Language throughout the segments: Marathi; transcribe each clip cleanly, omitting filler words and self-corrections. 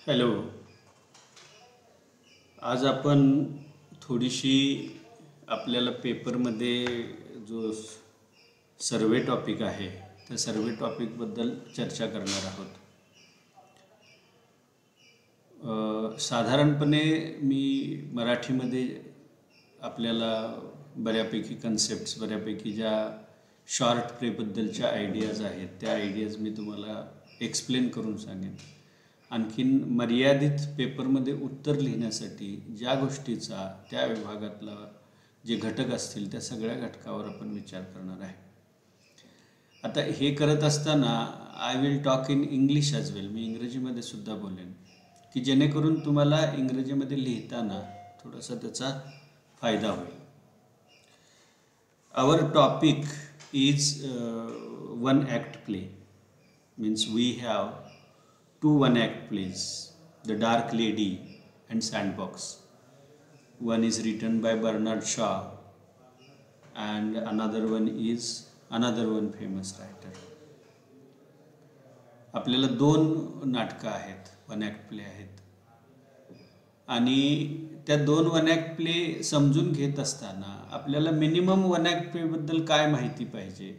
हॅलो. आज आपण थोडीशी आपल्याला पेपरमध्ये जो सर्वे टॉपिक आहे त्या सर्वे टॉपिकबद्दल चर्चा करणार आहोत. साधारणपणे मी मराठीमध्ये आपल्याला बऱ्यापैकी कन्सेप्ट्स, बऱ्यापैकी ज्या शॉर्ट प्लेबद्दलच्या आयडियाज आहेत त्या आयडियाज मी तुम्हाला एक्सप्लेन करून सांगेन. आणखीन मर्यादित पेपरमध्ये उत्तर लिहिण्यासाठी ज्या गोष्टीचा त्या विभागातला जे घटक असतील त्या सगळ्या घटकावर आपण विचार करणार आहे. आता हे करत असताना I will talk in English as well. मी इंग्रजीमध्ये सुद्धा बोलेन की जेणेकरून तुम्हाला इंग्रजीमध्ये लिहिताना थोडासा त्याचा फायदा होईल. Our topic is one act play. Means we have two one-act plays, The Dark Lady and Sandbox. One is written by Bernard Shaw and another one famous writer. आपल्याला दोन नाटकं आहेत, वन ॲक्ट प्ले आहेत, आणि त्या दोन वन ॲक्ट प्ले समजून घेत असताना आपल्याला मिनिमम वन ॲक्ट प्लेबद्दल काय माहिती पाहिजे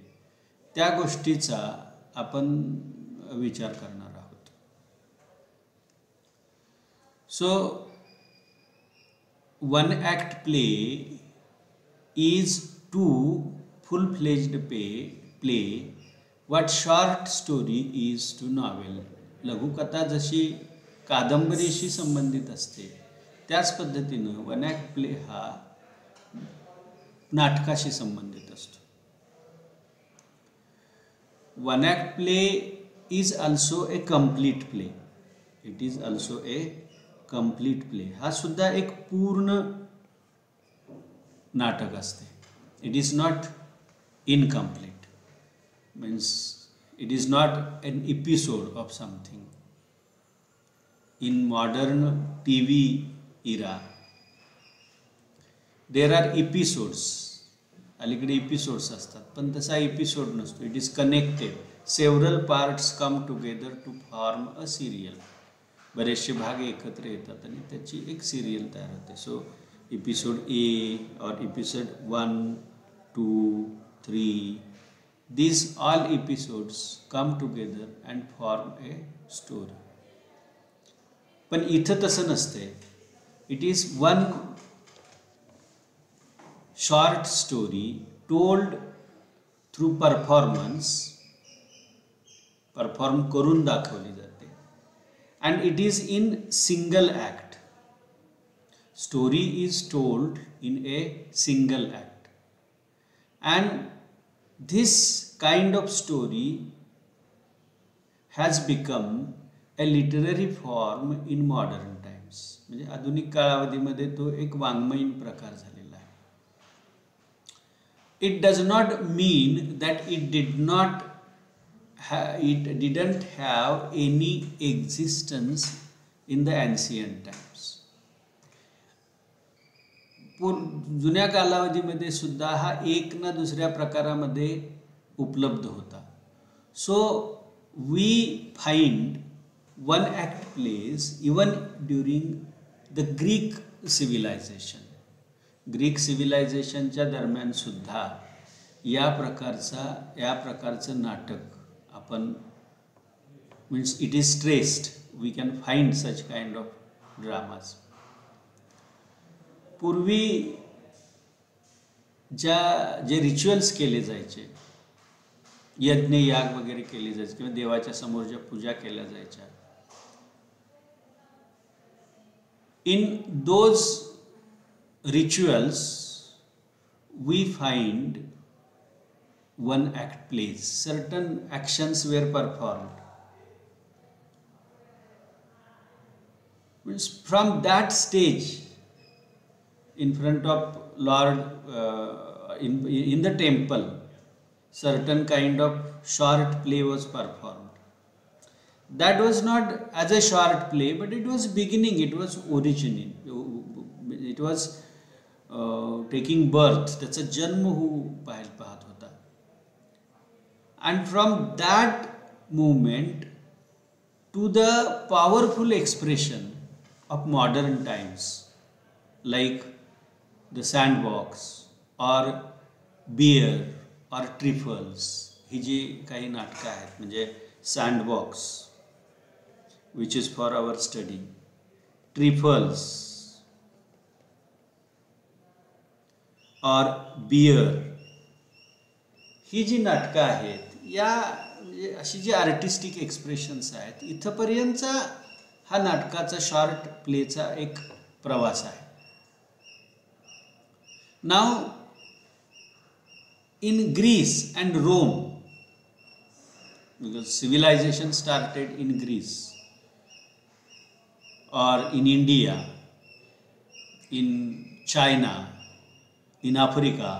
त्या गोष्टीचा आपण विचार करणार आहोत. So, one act play is to full-fledged play what short story is to novel. लघुकथा जशी कादंबरीशी संबंधित असते त्याच पद्धतीनं वन ॲक्ट प्ले हा नाटकाशी संबंधित असतो. One act play is also a complete play. It is also a complete play. हा सुद्धा एक पूर्ण नाटक असते. It is not incomplete. Means it is not an episode of something. In modern TV era, there are episodes. अलीकडे एपिसोड्स असतात, पण तसा एपिसोड नसतो. It is connected. Several parts come together to form a serial. बरेचसे भाग एकत्र येतात आणि त्याची एक सिरियल तयार होते. सो एपिसोड ए और episode 1, 2, 3, these all episodes come together and form a story. पण इथं तसं नसते. It is one short story told through performance. Perform करून दाखवली जाते. And it is in single act. Story is told in a single act. And this kind of story has become a literary form in modern times. म्हणजे आधुनिक कालावधीमध्ये तो एक वाङ्मयीन प्रकार झालेला आहे. It does not mean that it didn't have any existence in the ancient times. जुन्या कालावधीमध्ये सुद्धा हा एक ना दुसऱ्या प्रकारामध्ये उपलब्ध होता. So we find one act plays even during the Greek civilisation. Greek सिव्हिलायझेशनच्या दरम्यान सुद्धा या प्रकारचं नाटक आपण means it is traced. We can find such kind of dramas. पूर्वी जे रिच्युअल्स केले जायचे, यज्ञ याग वगैरे केले जायचे किंवा देवाच्या समोर ज्या पूजा केल्या जायच्या, in those rituals we find one act plays. Certain actions were performed. Means from that stage, in front of Lord, in the temple, certain kind of short play was performed. That was not as a short play, but it was beginning. It was originating. It was taking birth. त्याचा जन्म पाहत होता. And from that movement to the powerful expression of modern times like the sandbox or beer or trifles. ही जी काही नाटकं आहेत म्हणजे sandbox which is for our study, trifles or beer, ही जी नाटकं आहेत या अशी जी आर्टिस्टिक एक्सप्रेशन्स आहेत इथपर्यंतचा हा नाटकाचा शॉर्ट प्लेचा एक प्रवास आहे. Now in Greece and Rome, because civilization started in Greece or in India, in China, in Africa,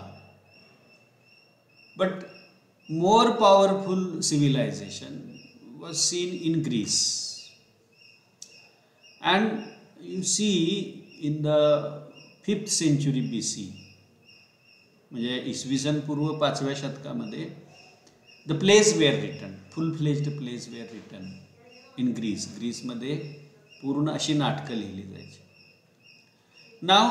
but more powerful civilization was seen in Greece. And you see in the 5th century BC, म्हणजे इसवी सन पूर्व 5व्या शतकामध्ये the plays were written, full-fledged plays were written in Greece. ग्रीसमध्ये पूर्ण अशी नाटकं लिहिली जायची. Now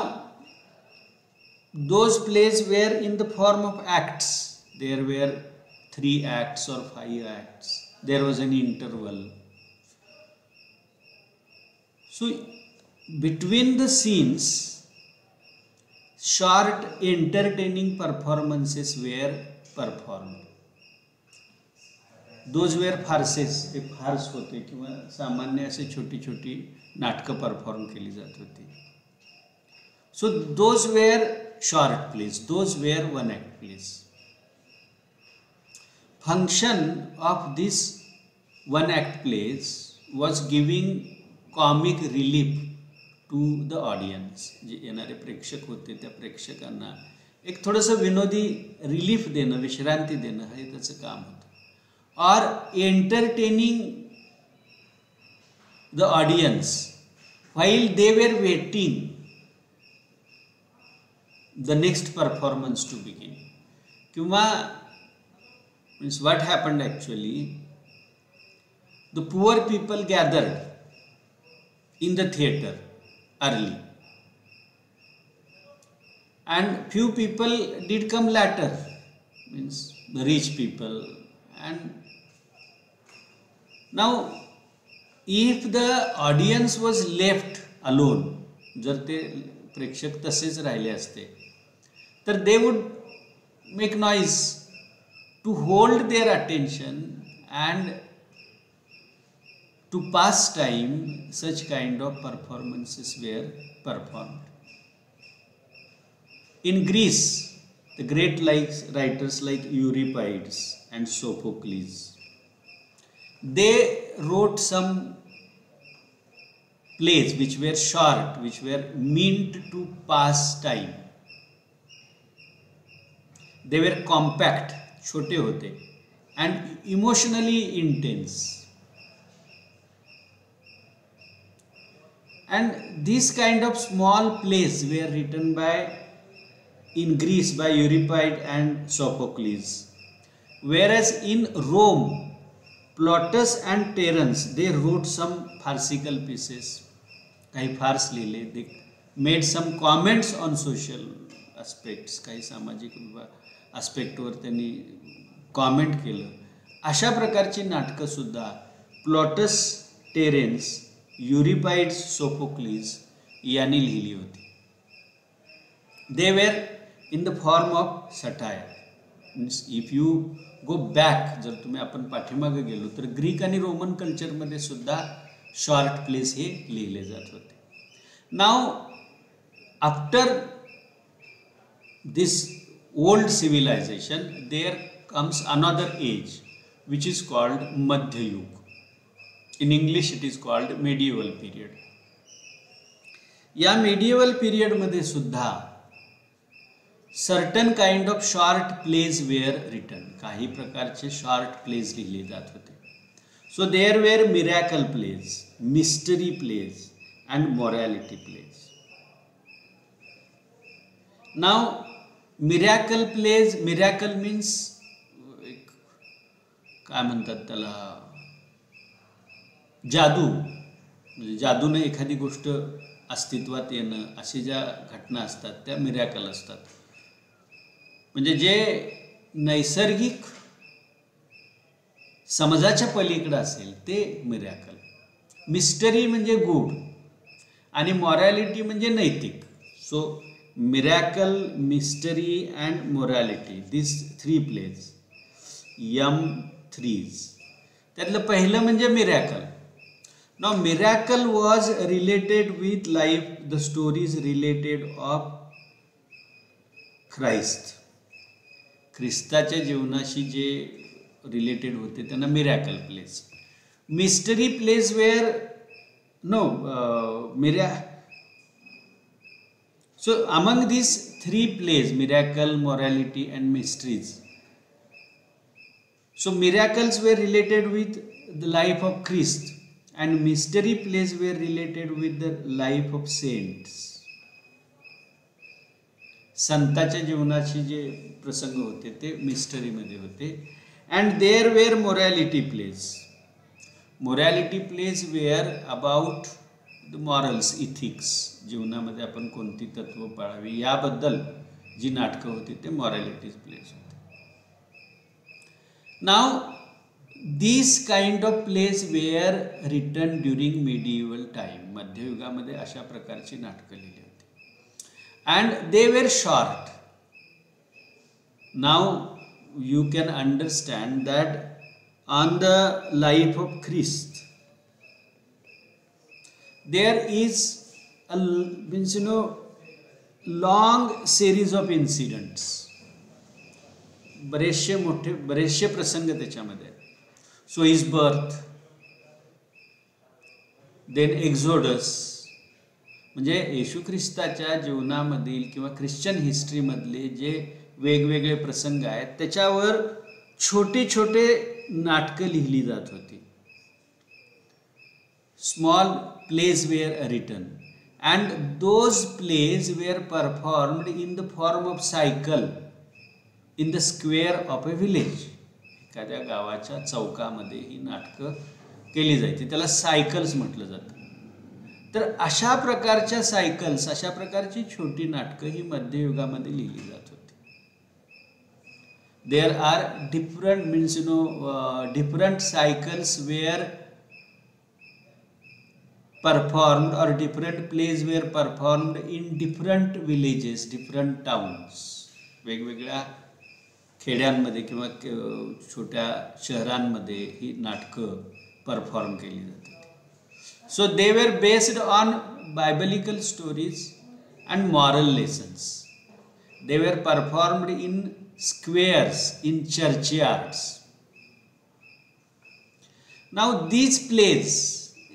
those plays were in the form of acts. There were 3 acts or 5 acts. There was an interval. So between the scenes, short entertaining performances were performed. Those were farces. ते फार्स होते किंवा सामान्य असे छोटी छोटी नाटकं परफॉर्म केली जात होती. So those were short plays. Those were one act plays. Function of this one act plays was giving comic relief to the audience. जे येणारे प्रेक्षक होते त्या प्रेक्षकांना एक थोडंसं विनोदी रिलीफ देणं, विश्रांती देणं हे त्याचं काम होतं. Or entertaining the audience while they were waiting the next performance to begin. किंवा means what happened actually, the poor people gathered in the theater early and few people did come later, means the rich people. And now if the audience was left alone, जर ते प्रेक्षक तसेच राहिले असते तर they would make noise to hold their attention and to pass time. Such kind of performances were performed. In Greece, the great writers like Euripides and Sophocles, they wrote some plays which were short, which were meant to pass time. They were compact, छोटे होते, and emotionally intense. And these kind of small plays were written in Greece by Euripides and Sophocles, whereas in Rome, Plautus and Terence, they wrote some farcical pieces. काही फार्स लिहिले. They made some comments on social aspects. काही सामाजिक aspectवर त्यांनी कॉमेंट केलं. अशा प्रकारची नाटकं सुद्धा प्लॉटस, टेरेन्स, युरिपाइड्स, सोफोक्लिस यांनी लिहिली होती. They were in the form of satire. Means if you go back, जर तुम्ही आपण पाठीमागे गेलो तर ग्रीक आणि रोमन कल्चरमध्ये सुद्धा शॉर्ट प्लेस हे लिहिले जात होते. Now after this old civilization, there comes another age which is called Madhya Yuga. In English it is called medieval period. या medieval period मध्ये सुद्धा certain kind of short plays were written. काही प्रकारचे short plays लिहिले जात होते. So there were miracle plays, mystery plays and morality plays. Now miracle plays, miracle means काय म्हणतात त्याला, जादू म्हणजे जादूने एखादी गोष्ट अस्तित्वात येणं अशी ज्या घटना असतात त्या मिरॅकल असतात. म्हणजे जे नैसर्गिक समजाच्या पलीकडं असेल ते मिरॅकल. मिस्टरी म्हणजे गूढ आणि मॉरॅलिटी म्हणजे नैतिक. So miracle, mystery and morality, this 3 plays, M3s. त्यातलं पहिलं म्हणजे मिरॅकल. Now miracle was related with life, the stories related of Christ. ख्रिस्ताच्या जीवनाशी जे रिलेटेड होते त्यांना miracle plays. Mystery plays where no so among these 3 plays, miracle, morality and mysteries, so miracles were related with the life of Christ and mystery plays were related with the life of saints. संताच्या जीवनाचे जे प्रसंग होते ते मिस्टरी मध्ये होते. and there were morality plays. morality plays were about the morals, ethics, जीवनामध्ये आपण कोणती तत्व पाळावी याबद्दल जी नाटकं होती ते मॉरॅलिटीज प्लेस होते. Now this kind of plays were written during medieval time. मध्ययुगामध्ये अशा प्रकारची नाटकं लिहिली होती. And they were short. Now you can understand that on the life of Christ there is a means long series of incidents. बरेचसे प्रसंग त्याच्यामध्ये. So his birth, then Exodus, म्हणजे येशू ख्रिस्ताच्या जीवनामधील किंवा ख्रिश्चन हिस्ट्रीमधले जे वेगवेगळे प्रसंग आहेत त्याच्यावर छोटे छोटे नाटकं लिहिली जात होती. Small plays were written and those plays were performed in the form of cycle in the square of a village. एखाद्या गावाच्या चौकामध्ये ही नाटकं केली जायची, त्याला सायकल्स म्हटलं जातं. तर अशा प्रकारच्या सायकल्स, अशा प्रकारची छोटी नाटकं ही मध्ययुगामध्ये लिहिली जात होती. There are different different cycles were performed or different plays were performed in different villages, different towns. वेगवेगळ्या खेड्यांमध्ये किंवा छोट्या शहरांमध्ये ही नाटकं परफॉर्म केली जातात. So they were based on biblical stories and moral lessons. They were performed in squares, in churchyards. Now these plays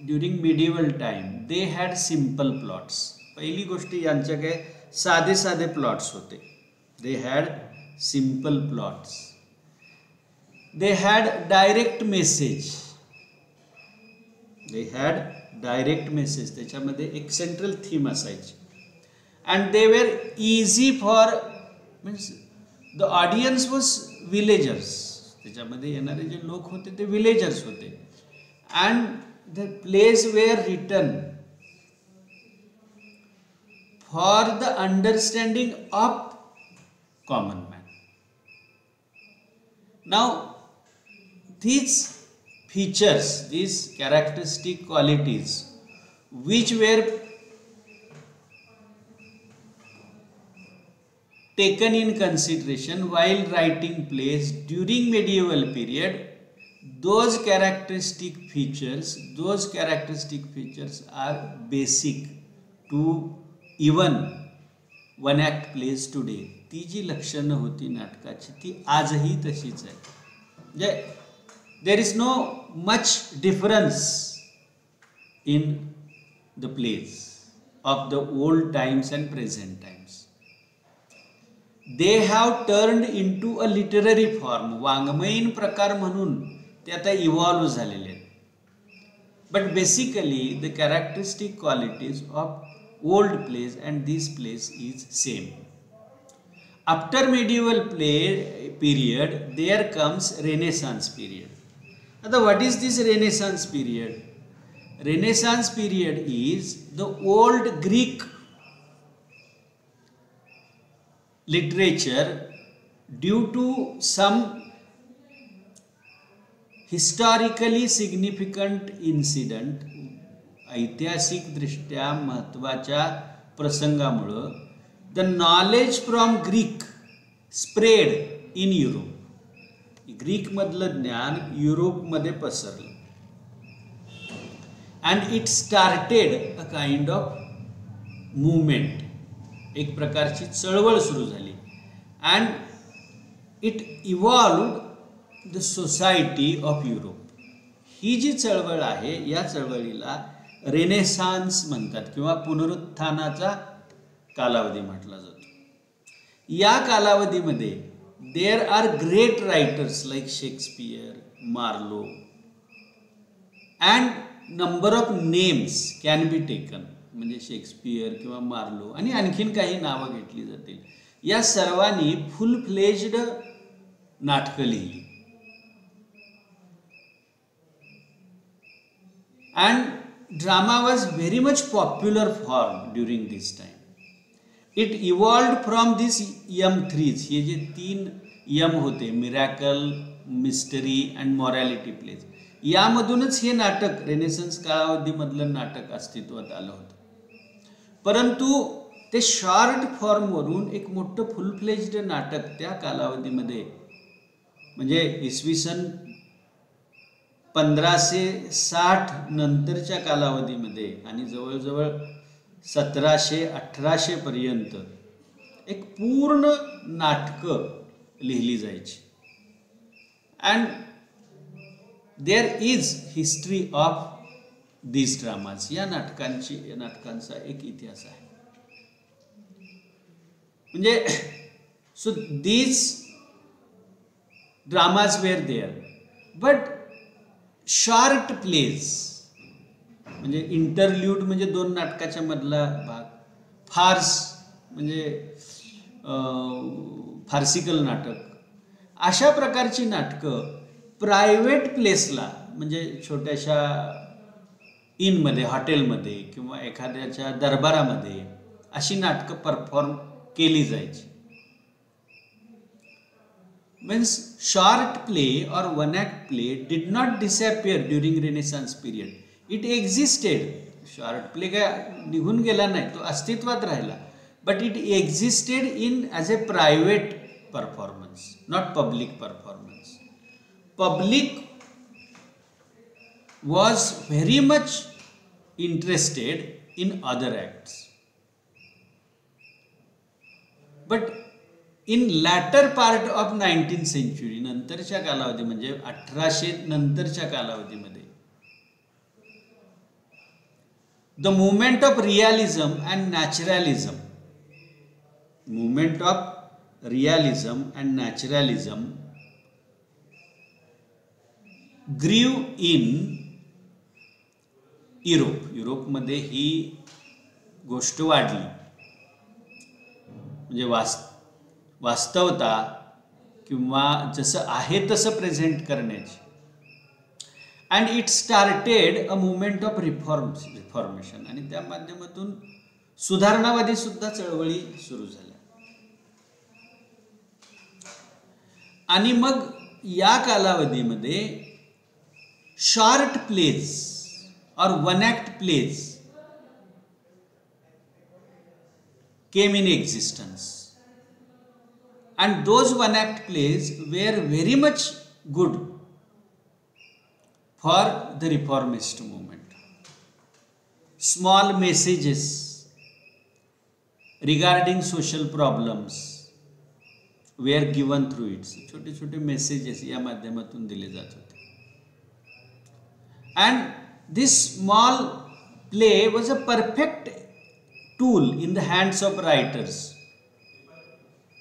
during medieval time they had simple plots. पहिली गोष्ट यांच्या काय साधे साधे प्लॉट्स होते. They had simple plots. They had direct message. They had direct message, त्याच्यामध्ये एक सेंट्रल थीम असायची. And they were easy for means the audience was villagers. त्याच्यामध्ये येणारे जे लोक होते ते विलेजर्स होते. And the plays were written for the understanding of common man. Now these features, these characteristic qualities which were taken in consideration while writing plays during medieval period, those characteristic features are basic to even one act plays today. ती जी लक्षणं होती नाटकाची ती आजही तशीच आहे. म्हणजे there is no much difference in the plays of the old times and present times. They have turned into a literary form. वाङ्मयीन प्रकार म्हणून ते आता इव्हॉल्व झालेले आहेत. But basically the characteristic qualities of old plays and this plays is same. After medieval period there comes Renaissance period. आता व्हॉट इज दिस Renaissance period? Renaissance period is the old Greek literature due to some historically significant incident, ऐतिहासिक दृष्ट्या महत्त्वाच्या प्रसंगामुळे the knowledge from Greek spread in Europe. Greek मधलं ज्ञान युरोपमध्ये पसरलं. And it started a kind of movement, एक प्रकारची चळवळ सुरू झाली. And it evolved the society of Europe. ही जी चळवळ आहे या चळवळीला रेनेसान्स म्हणतात किंवा पुनरुत्थानाचा कालावधी म्हटला जातो. या कालावधीमध्ये there are great writers like Shakespeare, Marlowe, and number of names can be taken. म्हणजे शेक्सपियर किंवा मार्लो आणि आणखीन काही नावं घेतली जातील. या सर्वांनी फुल फ्लेज्ड नाटकं लिहिली. And drama was very much popular form during this time. It evolved from these M3s. हे जे 3 M होते, miracle, mystery and morality plays, यामधूनच हे नाटक रेनेसन्स कालावधीमधलं नाटक अस्तित्वात आलं होतं. परंतु ते शॉर्ट फॉर्मवरून एक मोठं फुल फ्लेज्ड नाटक त्या कालावधीमध्ये म्हणजे इसवी सन 1560 नंतरच्या कालावधीमध्ये आणि जवळजवळ 1700-1800 पर्यंत एक पूर्ण नाटकं लिहिली जायची. And there is history of this dramas. या नाटकांचा एक इतिहास आहे. म्हणजे so these dramas were there, but short plays म्हणजे इंटरल्यूड म्हणजे 2 नाटकाच्या मधला भाग, फार्स म्हणजे फार्सिकल नाटक, अशा प्रकारची नाटकं प्रायव्हेट प्लेसला म्हणजे छोट्याशा इनमध्ये, हॉटेलमध्ये किंवा एखाद्याच्या दरबारामध्ये अशी नाटकं परफॉर्म केली जायची. Means short play or one act play did not disappear during Renaissance period. It existed. Short play काय निघून गेला नाही, तो अस्तित्वात राहिला. But it existed in as a private performance, not public performance. Public was very much interested in other acts. But in latter part of 19th century, नंतरच्या कालावधी म्हणजे 1800 नंतरच्या कालावधीमध्ये the movement of realism and naturalism, grew in युरोपमध्ये ही गोष्ट वाढली. म्हणजे वास्तवता किंवा जसं आहे तसं प्रेझेंट करण्याची. And it started a movement of reformation. आणि त्या माध्यमातून सुधारणावादी सुद्धा चळवळी सुरू झाल्या. आणि मग या कालावधीमध्ये शॉर्ट प्लेज और one act plays came in existence. And those one act plays were very much good for the reformist movement. Small messages regarding social problems were given through it. छोटे छोटे messages या माध्यमातून दिले जात होते. And this small play was a perfect tool in the hands of writers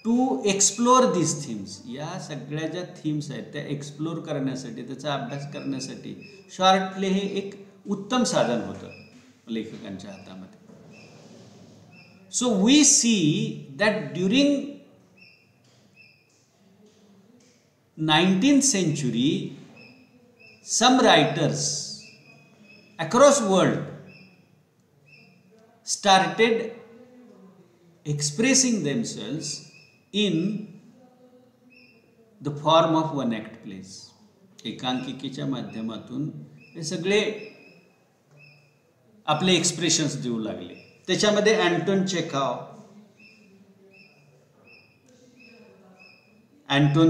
to explore this themes. या सगळ्या ज्या थीम्स आहेत त्या एक्सप्लोर करण्यासाठी, त्याचा अभ्यास करण्यासाठी शॉर्ट प्ले हे एक उत्तम साधन होतं लेखकांच्या हातामध्ये. So we see that during 19th century some writers across world started expressing themselves in the form of one act plays. एकांकिकेच्या माध्यमातून हे सगळे आपले एक्सप्रेशन्स देऊ लागले. त्याच्यामध्ये Anton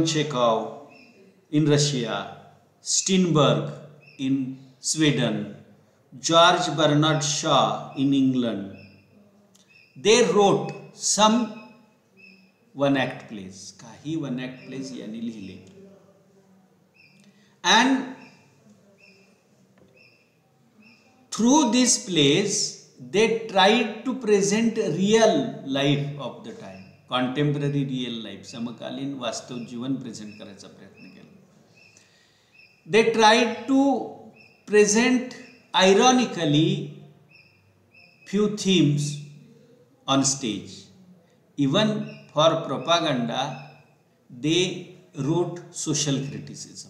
Chekhov in Russia, Steinberg in Sweden, George Bernard Shaw in England, they wrote some one act plays. काही one act plays यांनी लिहिले. And through these plays they tried to present real life of the time, contemporary real life, समकालीन वास्तव जीवन प्रेझेंट करायचा प्रयत्न केला. They tried to present ironically few themes on stage. Even for propaganda they wrote social criticism.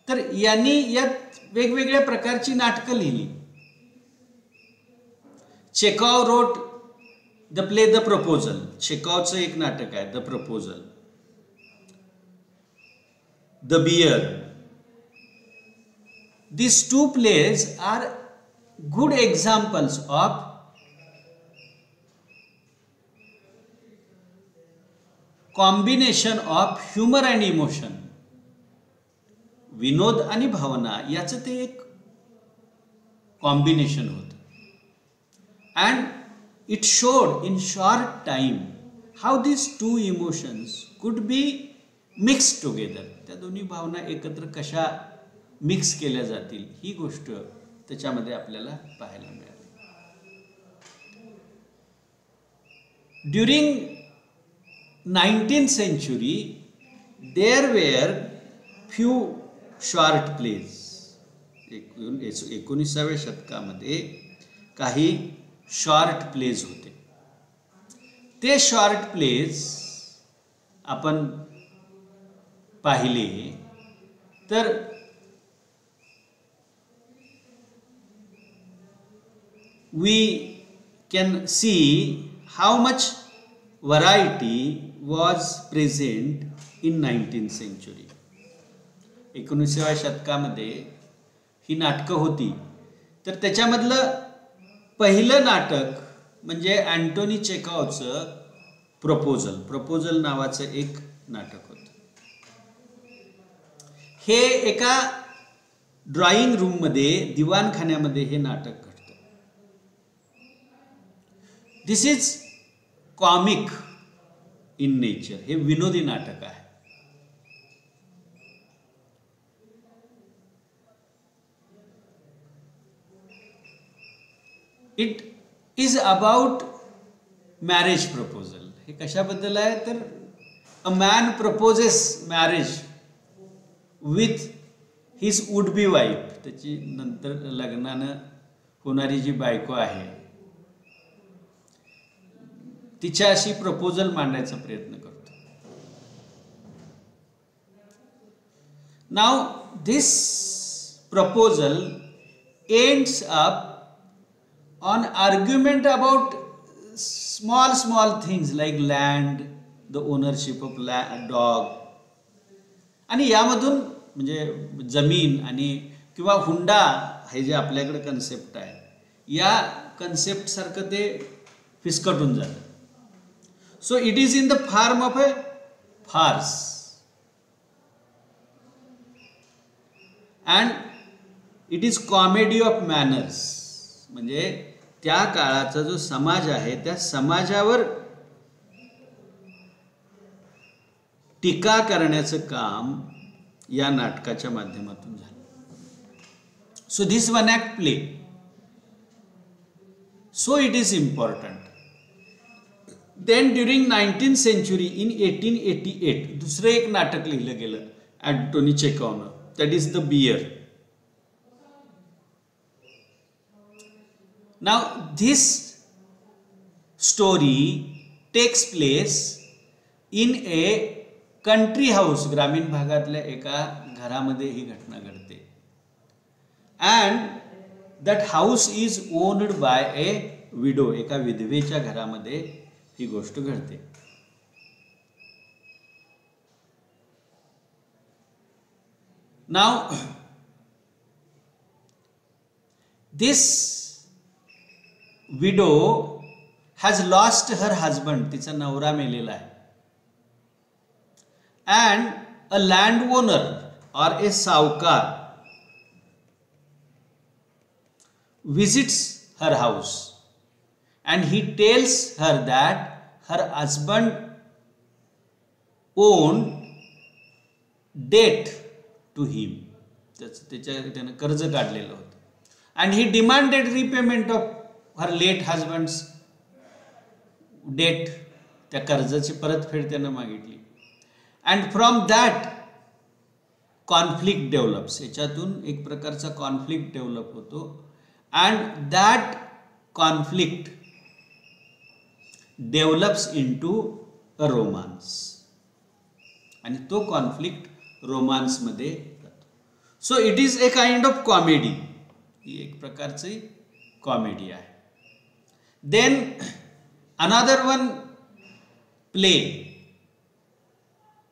तर यांनी यात वेगवेगळ्या प्रकारची नाटकं लिहिली. Chekhov wrote the play the proposal. चेखॉवचं एक नाटक आहे the proposal. The bear. These two plays are good examples of combination of humor and emotion. विनोद आणि भावना याचं ते एक कॉम्बिनेशन होतं. and it showed in short time how these two emotions could be mixed together. त्या दोन्ही भावना एकत्र कशा मिक्स केल्या जातील ही गोष्ट त्याच्यामध्ये आपल्याला पाहायला मिळाली. During 19th century there were few short plays. 19व्या शतकामध्ये काही शॉर्ट प्लेज होते. ते शॉर्ट प्लेज आपण पाहिले तर we can see how much variety was present in 19th century. 19व्या शतकामध्ये ही नाटकं होती. तर त्याच्यामधलं पहिलं नाटक म्हणजे अँटोनी चेखॉवचं प्रपोजल नावाचं एक नाटक होतं. हे एका ड्रॉइंग रूममध्ये दिवाणखान्यामध्ये हे नाटक घडतं. दिस इज कॉमिक इन नेचर. हे विनोदी नाटक आहे. It is about marriage proposal. हे कशाबद्दल आहे तर a man proposes marriage with his would be wife. त्याची नंतर लग्नानं होणारी जी बायको आहे तिच्याशी प्रपोजल मांडायचा प्रयत्न करतो. Now this proposal ends up on argument about small things like land, the ownership of dog. आणि यामधून म्हणजे जमीन आणि किंवा हुंडा हे जे आपल्याकडे कन्सेप्ट आहे या कन्सेप्ट सारखं ते फिसकटून जातं. So it is in the form of a farce and it is comedy of manners. म्हणजे त्या काळाचा जो समाज आहे त्या समाजावर टीका करण्याचं काम या नाटकाच्या माध्यमातून झालं. So this one act play, so it is important. Then during 19th century in 1888 दुसरं एक नाटक लिहिलं गेलं अँटोनी चेखॉवनं. That is the bear. Now this story takes place in a country house. ग्रामीण भागातल्या एका घरामध्ये ही घटना घडते. And that house is owned by a widow. एका विधवेच्या घरामध्ये ही गोष्ट घडते. Now this widow has lost her husband. तिचा नवरा मेलेला आहे. अँड अ लँड ओनर और ए सावकार visits her house and he tells her that her husband owed debt to him. त्यानं कर्ज काढलेलं होतं and he demanded repayment of her late husband's debt. त्या कर्जाची परतफेड त्यानं मागितली. and from that conflict develops. याच्यातून एक प्रकारचा कॉन्फ्लिक्ट डेव्हलप होतो. And that conflict develops into a romance. आणि तो कॉन्फ्लिक्ट रोमांस मध्ये जातो. So it is a kind of comedy. ही एक प्रकारची कॉमेडी आहे. Then another one play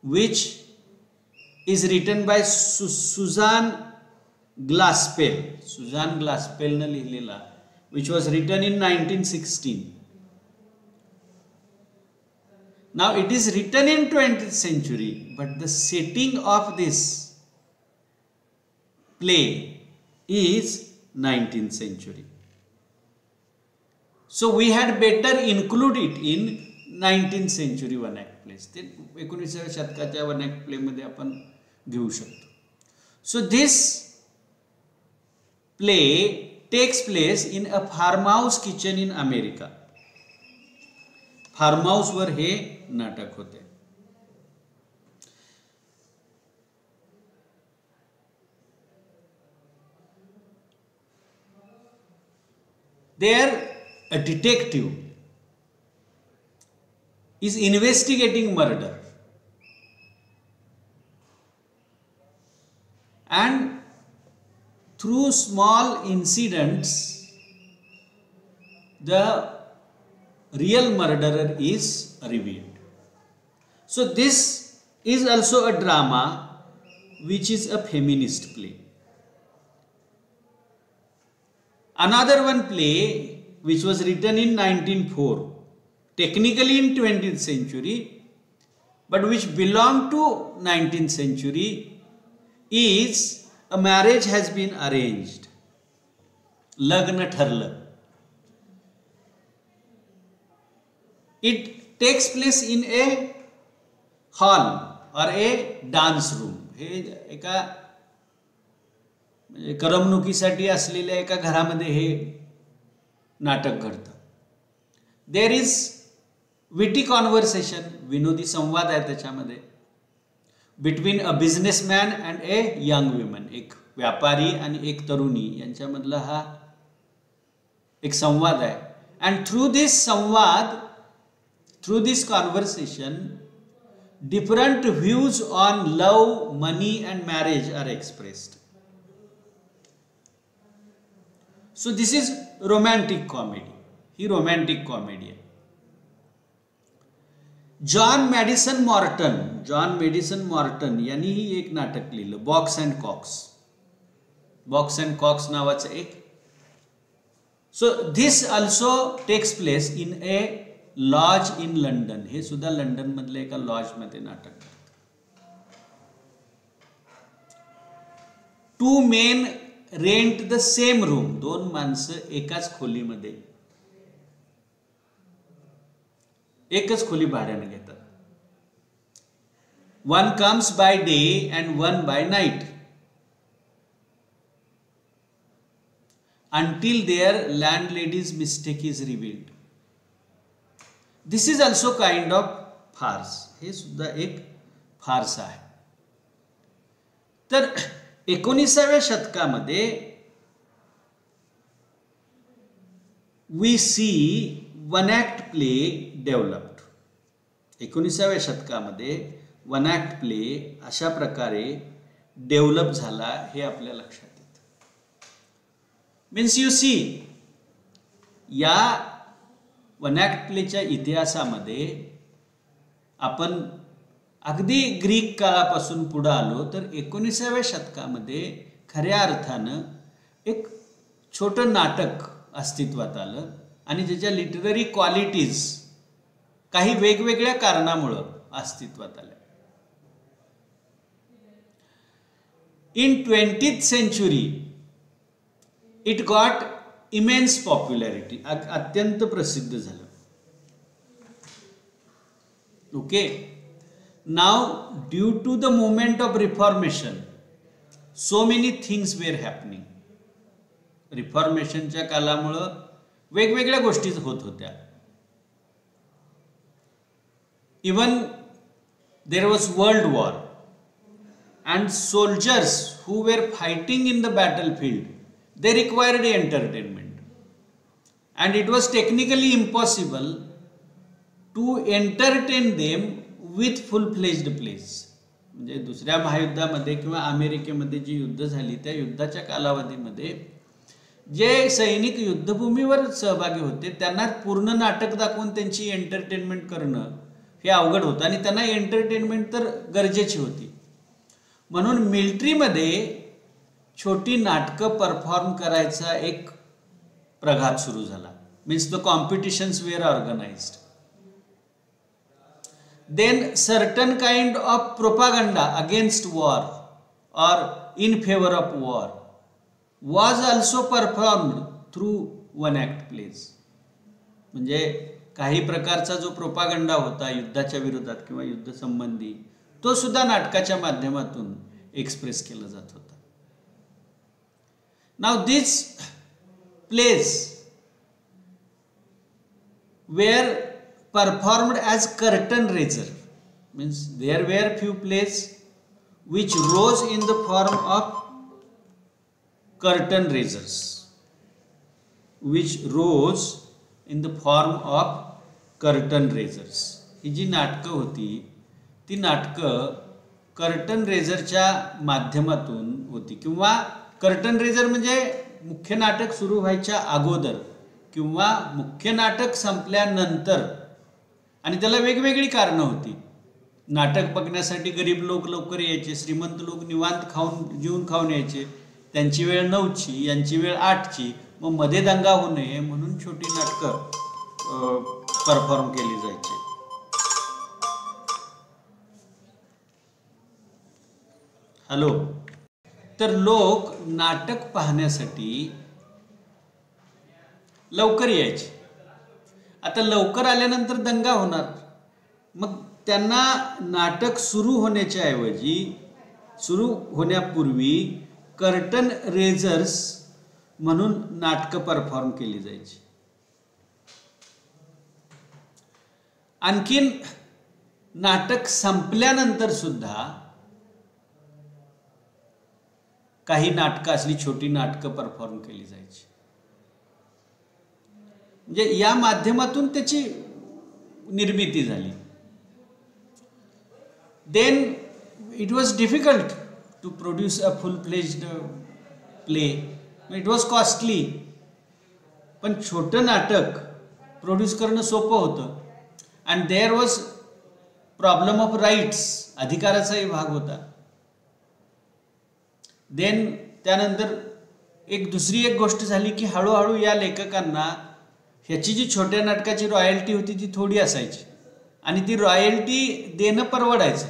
which is written by Susan Glaspell. Susan ग्लासपेलनं लिहिलेला, which was written in 1916. Now it is written in 20th century, but the setting of this play is 19th century. So we had better include it in 19th century one act plays. ते 19व्या शतकाच्या वन act play मध्ये आपण घेऊ शकतो. So this play takes place in a farmhouse kitchen in America. Farmhouse वर हे नाटक होते. There a detective is investigating murder and through small incidents the real murderer is revealed. So this is also a drama which is a feminist play. Another one play which was written in 1904, technically in 20th century, but which belonged to 19th century, is A marriage has been arranged. लग्न ठरलं. It takes place in a hall or a dance room. हे एका करमणुकीसाठी असलेल्या एका घरामध्ये हे नाटक घडतं. There is witty conversation. विनोदी संवाद आहे त्याच्यामध्ये. Between a businessman and a young women. एक व्यापारी आणि एक तरुणी यांच्यामधला हा एक संवाद आहे. And through this conversation different views on love, money and marriage are expressed. So this is romantic comedy. ही रोमॅन्टिक कॉमेडी आहे. जॉन मॅडिसन मॉर्टन यांनीही एक नाटक लिहिलं, बॉक्स अँड कॉक्स नावाचं एक. So this also takes place in a lodge in London. हे सुद्धा लंडन मधल्या एका लॉज मध्ये नाटक. Two men rent the same room. दोन माणसं एकाच खोलीमध्ये एकच खोली भाड्याने घेतात. One comes by day and one by night until their landlady's mistake is revealed. This is also kind of farce. हे सुद्धा एक फार्स आहे. तर 19व्या शतकामध्ये we see one act play developed. 19व्या शतकामध्ये वन ॲक्ट प्ले अशा प्रकारे डेव्हलप झाला हे आपल्या लक्षात येतं. मीन्स यू सी, या वन ॲक्ट प्लेच्या इतिहासामध्ये आपण अगदी ग्रीक काळापासून पुढे आलो तर 19व्या शतकामध्ये खऱ्या अर्थानं एक छोटं नाटक अस्तित्वात आलं आणि ज्याच्या लिटररी क्वालिटीज काही वेगवेगळ्या कारणामुळं अस्तित्वात आल्या. In 20th century it got immense popularity, अत्यंत प्रसिद्ध झालं. Okay, now due to the movement of reformation so many things were happening. रिफॉर्मेशनच्या कालामुळं वेगवेगळ्या गोष्टी होत होत्या. Even there was world war and soldiers who were fighting in the battlefield, they required entertainment, and it was technically impossible to entertain them with full-fledged plays. म्हणजे दुसऱ्या महायुद्धामध्ये किंवा अमेरिकेमध्ये जी युद्ध झाली त्या युद्धाच्या कालावधीमध्ये जे सैनिक युद्धभूमीवर सहभागी होते त्यांना पूर्ण नाटक दाखवून त्यांची एंटरटेनमेंट करणं हे अवघड होतं आणि त्यांना एंटरटेनमेंट तर गरजेची होती. म्हणून मिलिटरीमध्ये छोटी नाटकं परफॉर्म करायचा एक प्रघात सुरू झाला. Means the competitions were organised. Then certain kind of propaganda against war or in favour of war was also performed through one act plays. म्हणजे काही प्रकारचा जो प्रोपागंडा होता युद्धाच्या विरोधात किंवा युद्ध संबंधी तो सुद्धा नाटकाच्या माध्यमातून एक्सप्रेस केला जात होता. Now this plays were performed as curtain raiser. Means there were few plays which rose in the form of curtain raisers, which rose in the form of curtain raisers. ही जी नाटकं होती ती नाटकं कर्टन रेझरच्या माध्यमातून होती, किंवा कर्टन रेझर म्हणजे मुख्य नाटक सुरू व्हायच्या अगोदर किंवा मुख्य नाटक संपल्यानंतर. आणि त्याला वेगवेगळी कारणं होती. नाटक बघण्यासाठी गरीब लोक लवकर यायचे, श्रीमंत लोक निवांत जेवून खाऊन यायचे, त्यांची वेळ 9ची यांची वेळ 8ची, मग मध्ये दंगा होऊ नये म्हणून छोटी नाटकं परफॉर्म केली जायची. हॅलो, तर लोक नाटक पाहण्यासाठी लवकर यायचे. आता लवकर आल्यानंतर दंगा होणार, मग त्यांना नाटक सुरू होण्याच्या ऐवजी सुरू होण्यापूर्वी कर्टन रेझर्स म्हणून नाटकं परफॉर्म केली जायची. आणखीन नाटक संपल्यानंतर सुद्धा काही नाटकं असली छोटी नाटकं परफॉर्म केली जायची. म्हणजे या माध्यमातून त्याची निर्मिती झाली. Then it was difficult to produce a full fledged play. It was costly. पण छोटं नाटक प्रोड्यूस करणं सोपं होतं. And there was problem of rights, अधिकाराचाही भाग होता. देन त्यानंतर दुसरी एक गोष्ट झाली की हळूहळू या लेखकांना ह्याची जी छोट्या नाटकाची रॉयल्टी होती ती थोडी असायची आणि ती रॉयल्टी देणं परवडायचं.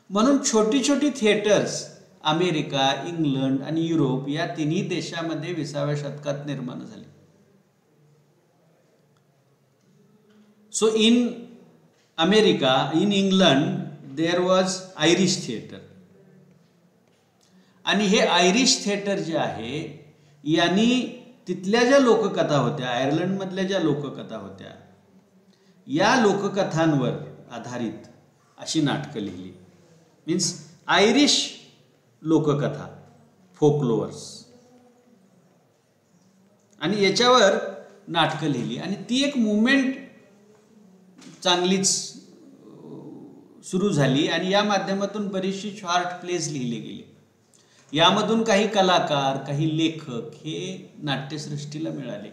म्हणून छोटी छोटी थिएटर्स अमेरिका, इंग्लंड आणि युरोप या तिन्ही देशामध्ये 20व्या शतकात निर्माण झाली. So in America, in England there was Irish theatre. आणि हे आयरिश थिएटर जे आहे यांनी तिथल्या ज्या लोककथा होत्या, आयर्लंडमधल्या ज्या लोककथा होत्या, या लोककथांवर आधारित अशी नाटकं लिहिली. मीन्स आयरिश लोककथा, फोकलोअर्स, आणि याच्यावर नाटकं लिहिली. आणि ती एक मुवमेंट चांगलीच सुरू झाली आणि या माध्यमातून बरीचशी शॉर्ट प्लेज लिहिले गेले. यामधून काही कलाकार, काही लेखक हे नाट्यसृष्टीला मिळाले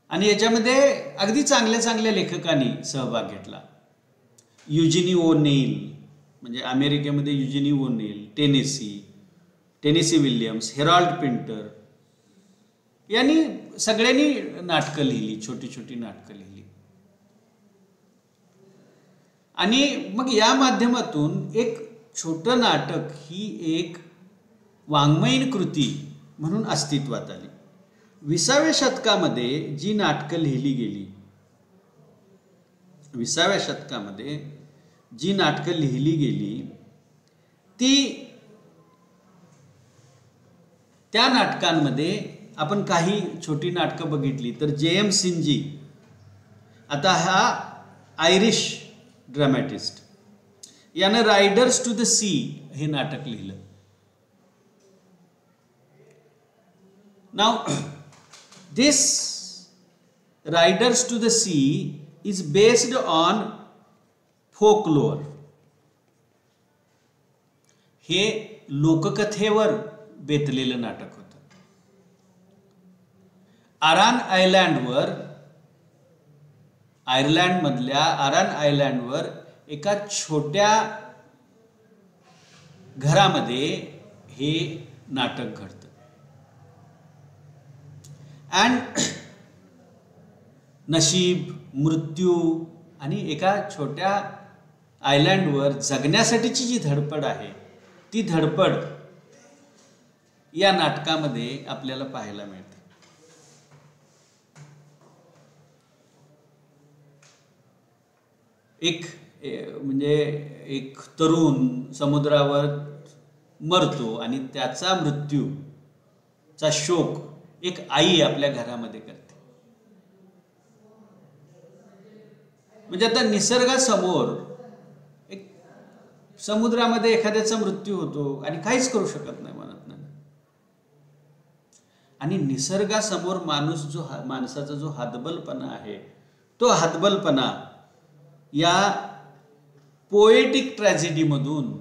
आणि याच्यामध्ये अगदी चांगल्या चांगल्या लेखकांनी सहभाग घेतला. युजिनी ओनेल, म्हणजे अमेरिकेमध्ये Eugene O'Neill, Tennessee Williams, Harold Pinter यांनी सगळ्यांनी नाटकं लिहिली, छोटी छोटी नाटकं लिहिली. आणि मग या माध्यमातून एक छोटं नाटक ही एक वाङ्मयीन कृती म्हणून अस्तित्वात आली. 20व्या शतकामध्ये जी नाटकं लिहिली गेली, 20व्या शतकामध्ये जी नाटकं लिहिली गेली ती, त्या नाटकांमध्ये आपण काही छोटी नाटकं बघितली तर जे.एम. सिंजी, आता हा आयरिश ड्रामॅटिस्ट, यानं रायडर्स टू द सी हे नाटक लिहिलं. Now this riders to the sea is based on folklore. हे लोककथेवर बेतलेलं नाटक होतं. आरान आयलँडवर, आयर्लंडमधल्या आरान आयलँडवर एका छोट्या घरामध्ये हे नाटक घडतं. अँड नशीब, मृत्यू आणि एका छोट्या आयलँडवर जगण्यासाठीची जी धडपड आहे, ती धडपड या नाटकामध्ये आपल्याला पाहायला मिळते. म्हणजे एक तरुण समुद्रावर मरतो आणि त्याचा मृत्यूचा शोक एक आई आपल्या घरामध्ये करते. म्हणजे आता निसर्गासमोर एक समुद्रामध्ये एखाद्याचा मृत्यू होतो आणि काहीच करू शकत नाही, म्हणत नाही. आणि निसर्गासमोर माणसाचा जो हातबलपणा आहे, तो हातबलपणा या पोएटिक ट्रॅजेडीमधून,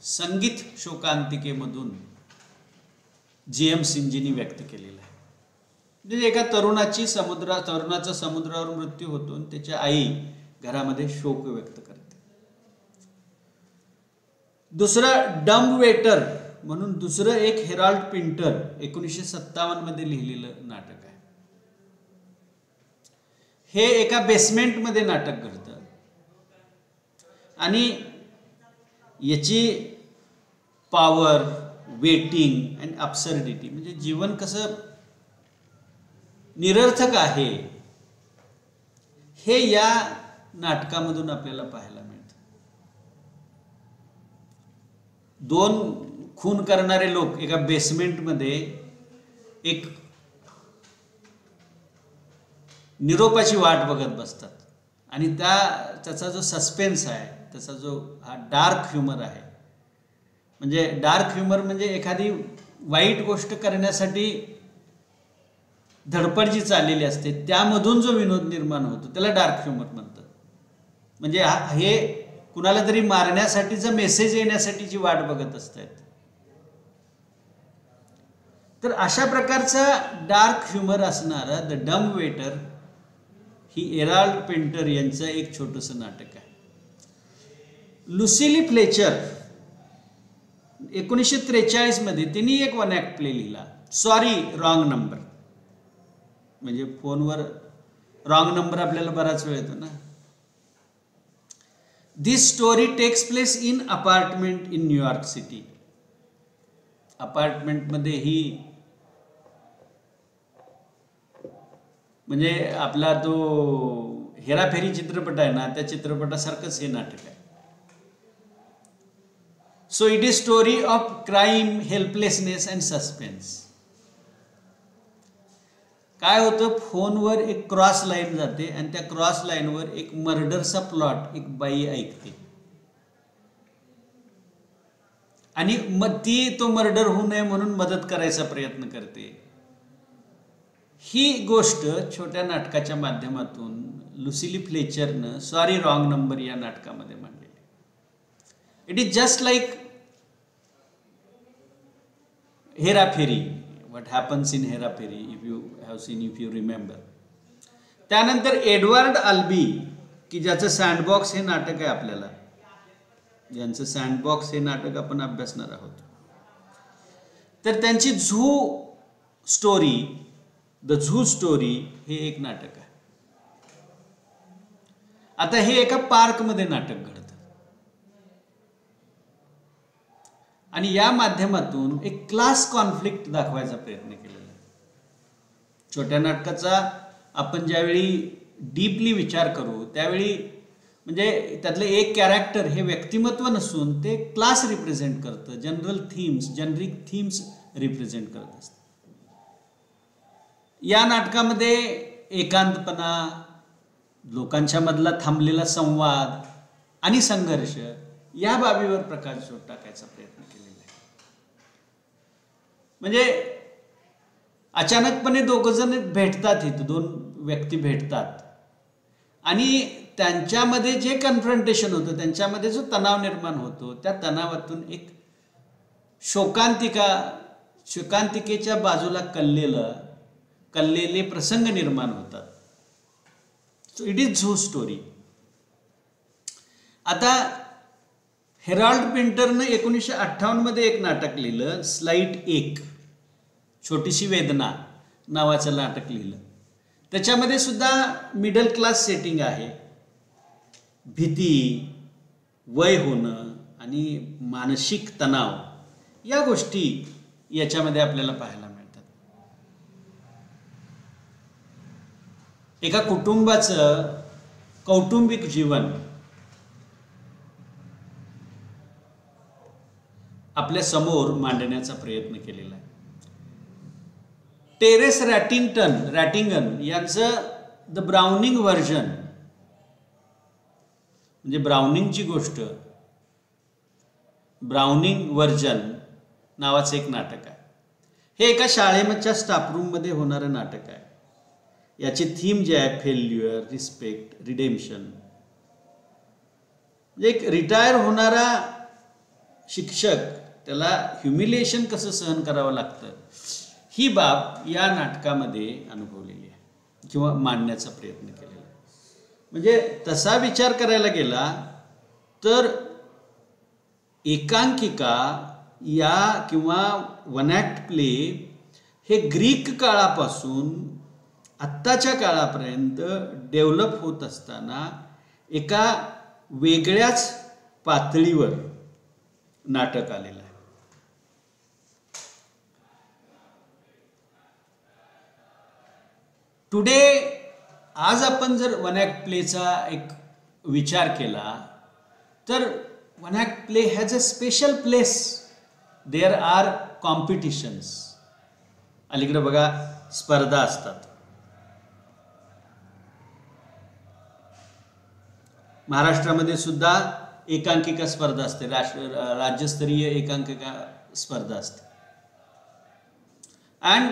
संगीत शोकांतिकेमधून जे.एम. सिंजींनी व्यक्त केलेला आहे. म्हणजे एका तरुणाचा समुद्रावर मृत्यू होतो आणि त्याच्या आई घरामध्ये शोक व्यक्त करते. दुसरं डम्ब वेटर म्हणून दुसरं एक हेरॉल्ड पिंटर 1957 मध्ये लिहिलेलं नाटक आहे. हे एका बेसमेंटमध्ये नाटक घडतं आणि याची पॉवर, वेटिंग अँड अब्सर्डिटी, म्हणजे जीवन कसं निरर्थक आहे हे या नाटकामधून आपल्याला पाहायला मिळतं. 2 खून करणारे लोक एका बेसमेंटमध्ये एक निरोपाची वाट बघत बसतात आणि त्याचा जो सस्पेन्स आहे, त्याचा जो हा डार्क ह्युमर आहे, म्हणजे डार्क ह्युमर म्हणजे एखादी वाईट गोष्ट करण्यासाठी धडपड जी चाललेली असते त्यामधून जो विनोद निर्माण होतो त्याला डार्क ह्युमर म्हणतात. म्हणजे हे कुणाला तरी मारण्यासाठीचा मेसेज येण्यासाठी जी वाट बघत असतात. तर अशा प्रकारचा डार्क ह्युमर असणारा the dumb waiter he Harold Pinter यांचं एक छोटंसं नाटक आहे. लुसिली फ्लेचर 1943 मध्ये त्यांनी एक 1 ॲक्ट प्ले लिहिला, सॉरी रॉंग नंबर. म्हणजे फोनवर रॉंग नंबर आपल्याला बराच वेळ येतो ना. दिस story text place in apartment in New York city. अपार्टमेंटमध्ये ही म्हणजे आपला तो हेराफेरी चित्रपट आहे ना, त्या चित्रपटासारखंच हे नाटक आहे. So it is story of crime, helplessness and suspense. काय होतं, फोनवर एक क्रॉस लाईन जाते आणि त्या क्रॉस लाईनवर एक मर्डरचा प्लॉट एक बाई ऐकते आणि मग ती तो मर्डर होऊ नये म्हणून मदत करायचा प्रयत्न करते. ही गोष्ट छोट्या नाटकाच्या माध्यमातून लुसिली फ्लेचरनं सॉरी रॉंग नंबर या नाटकामध्ये मांडलेली. It is just like Hera Pheri, what happens in Hera Pheri, if you have seen, if you remember. त्यानंतर एडवर्ड अल्बी, की ज्याचं सँडबॉक्स हे नाटक आहे आपल्याला, ज्यांचं सँडबॉक्स हे नाटक आपण अभ्यासणार आहोत. तर त्यांची zoo story, the zoo story हे एक नाटक आहे. आता हे एका पार्कमध्ये नाटक घडतं आणि या माध्यमातून एक क्लास कॉन्फ्लिक्ट दाखवायचा प्रयत्न केलेला आहे. छोट्या नाटकाचा आपण ज्यावेळी डीपली विचार करू त्यावेळी म्हणजे त्यातलं एक कॅरेक्टर हे व्यक्तिमत्व नसून ते क्लास रिप्रेझेंट करतं, general themes, generic themes represent करत असतं. या नाटकामध्ये एकांतपणा, लोकांच्या मधला थांबलेला संवाद आणि संघर्ष या बाबीवर प्रकाशझोत टाकायचा प्रयत्न केलेला आहे. म्हणजे अचानकपणे दोघं जण भेटतात, इथं दोन व्यक्ती भेटतात आणि त्यांच्यामध्ये जे कन्फ्रंटेशन होतं, त्यांच्यामध्ये जो तणाव निर्माण होतो, त्या तणावातून एक शोकांतिकेच्या बाजूला कललेले प्रसंग निर्माण होतात. So it is zoo story. आता हेराल्ड पिंटरनं 1958 मध्ये एक नाटक लिहिलं, स्लाइट 1, छोटीशी वेदना नावाचं नाटक लिहिलं. त्याच्यामध्ये सुद्धा मिडल क्लास सेटिंग आहे. भीती, वय होणं आणि मानसिक तणाव या गोष्टी याच्यामध्ये आपल्याला पाहायला मिळतात. एका कुटुंबाचं कौटुंबिक जीवन आपल्या समोर मांडण्याचा प्रयत्न केलेला आहे. टेरेस रॅटिंगन यांचं द ब्राउनिंग व्हर्जन, म्हणजे ब्राउनिंगची गोष्ट, ब्राउनिंग व्हर्जन नावाचं एक नाटक आहे. हे एका शाळेच्या स्टाफरूममध्ये होणारं नाटक आहे. याची थीम जे आहे फेल्युअर, रिस्पेक्ट, रिडेम्पशन. एक रिटायर होणारा शिक्षक, त्याला ह्युमिलिएशन कसं सहन करावं लागतं, ही बाब या नाटकामध्ये अनुभवलेली आहे किंवा मांडण्याचा प्रयत्न केलेला आहे. म्हणजे तसा विचार करायला गेला तर एकांकिका या किंवा वन ॲक्ट प्ले हे ग्रीक काळापासून आत्ताच्या काळापर्यंत डेव्हलप होत असताना एका वेगळ्याच पातळीवर नाटक आलेलं आहे. टुडे आज आपण जर वन ॲक्ट प्लेचा एक विचार केला तर one act play has a special place. There are competitions. अलीकडे बघा स्पर्धा असतात. महाराष्ट्रामध्ये सुद्धा एकांकिका स्पर्धा असते, राज्यस्तरीय एकांकिका स्पर्धा असते. And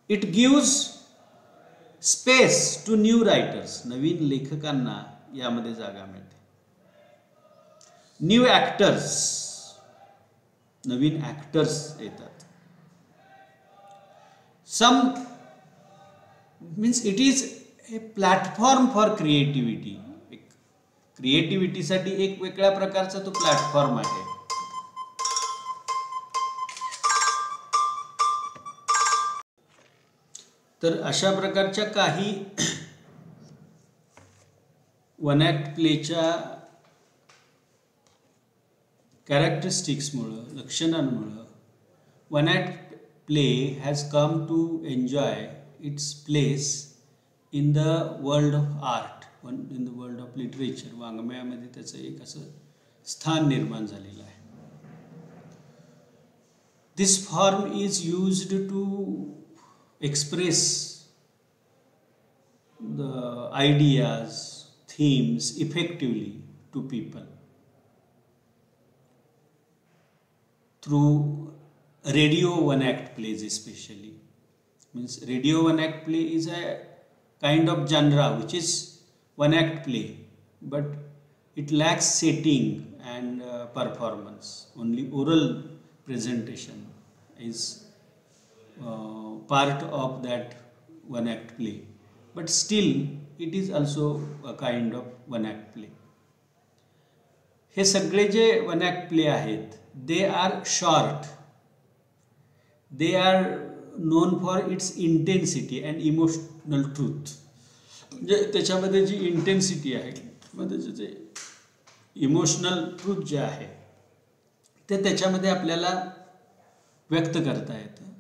it gives space to new writers. नवीन लेखकांना यामध्ये जागा मिळते. न्यू ॲक्टर्स, नवीन ॲक्टर्स येतात. Some means it is a platform for creativity. क्रिएटिव्हिटीसाठी एक वेगळ्या प्रकारचा तो प्लॅटफॉर्म आहे. तर अशा प्रकारच्या काही वन ॲक्ट प्लेच्या कॅरेक्टरिस्टिक्समुळं, लक्षणांमुळं one act play has come to enjoy its place in the world of art, in the world of literature. वाङ्मयामध्ये त्याचं एक असं स्थान निर्माण झालेलं आहे. This form is used to express the ideas, themes effectively to people through radio one act plays especially. Means radio one act play is a kind of genre which is one act play, but it lacks setting and performance. Only oral presentation is part of that one act play, but still it is also a kind of one act play. हे सगळे जे वन ॲक्ट प्ले आहेत they are short, they are non for its intensity and emotional truth. म्हणजे त्याच्यामध्ये जी इंटेन्सिटी आहे किंवा त्याचे जे इमोशनल ट्रूथ जे आहे ते त्याच्यामध्ये आपल्याला व्यक्त करता येतं.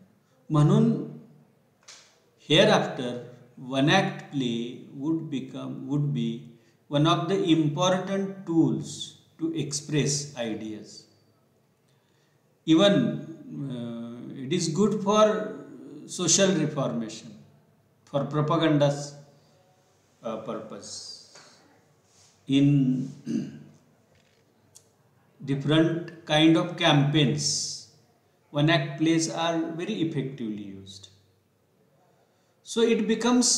म्हणून hair after one act play would be one of the important tools to express ideas. Even it is good for social reformation, for propaganda's purpose. In different kind of campaigns, one act plays are very effectively used. So it becomes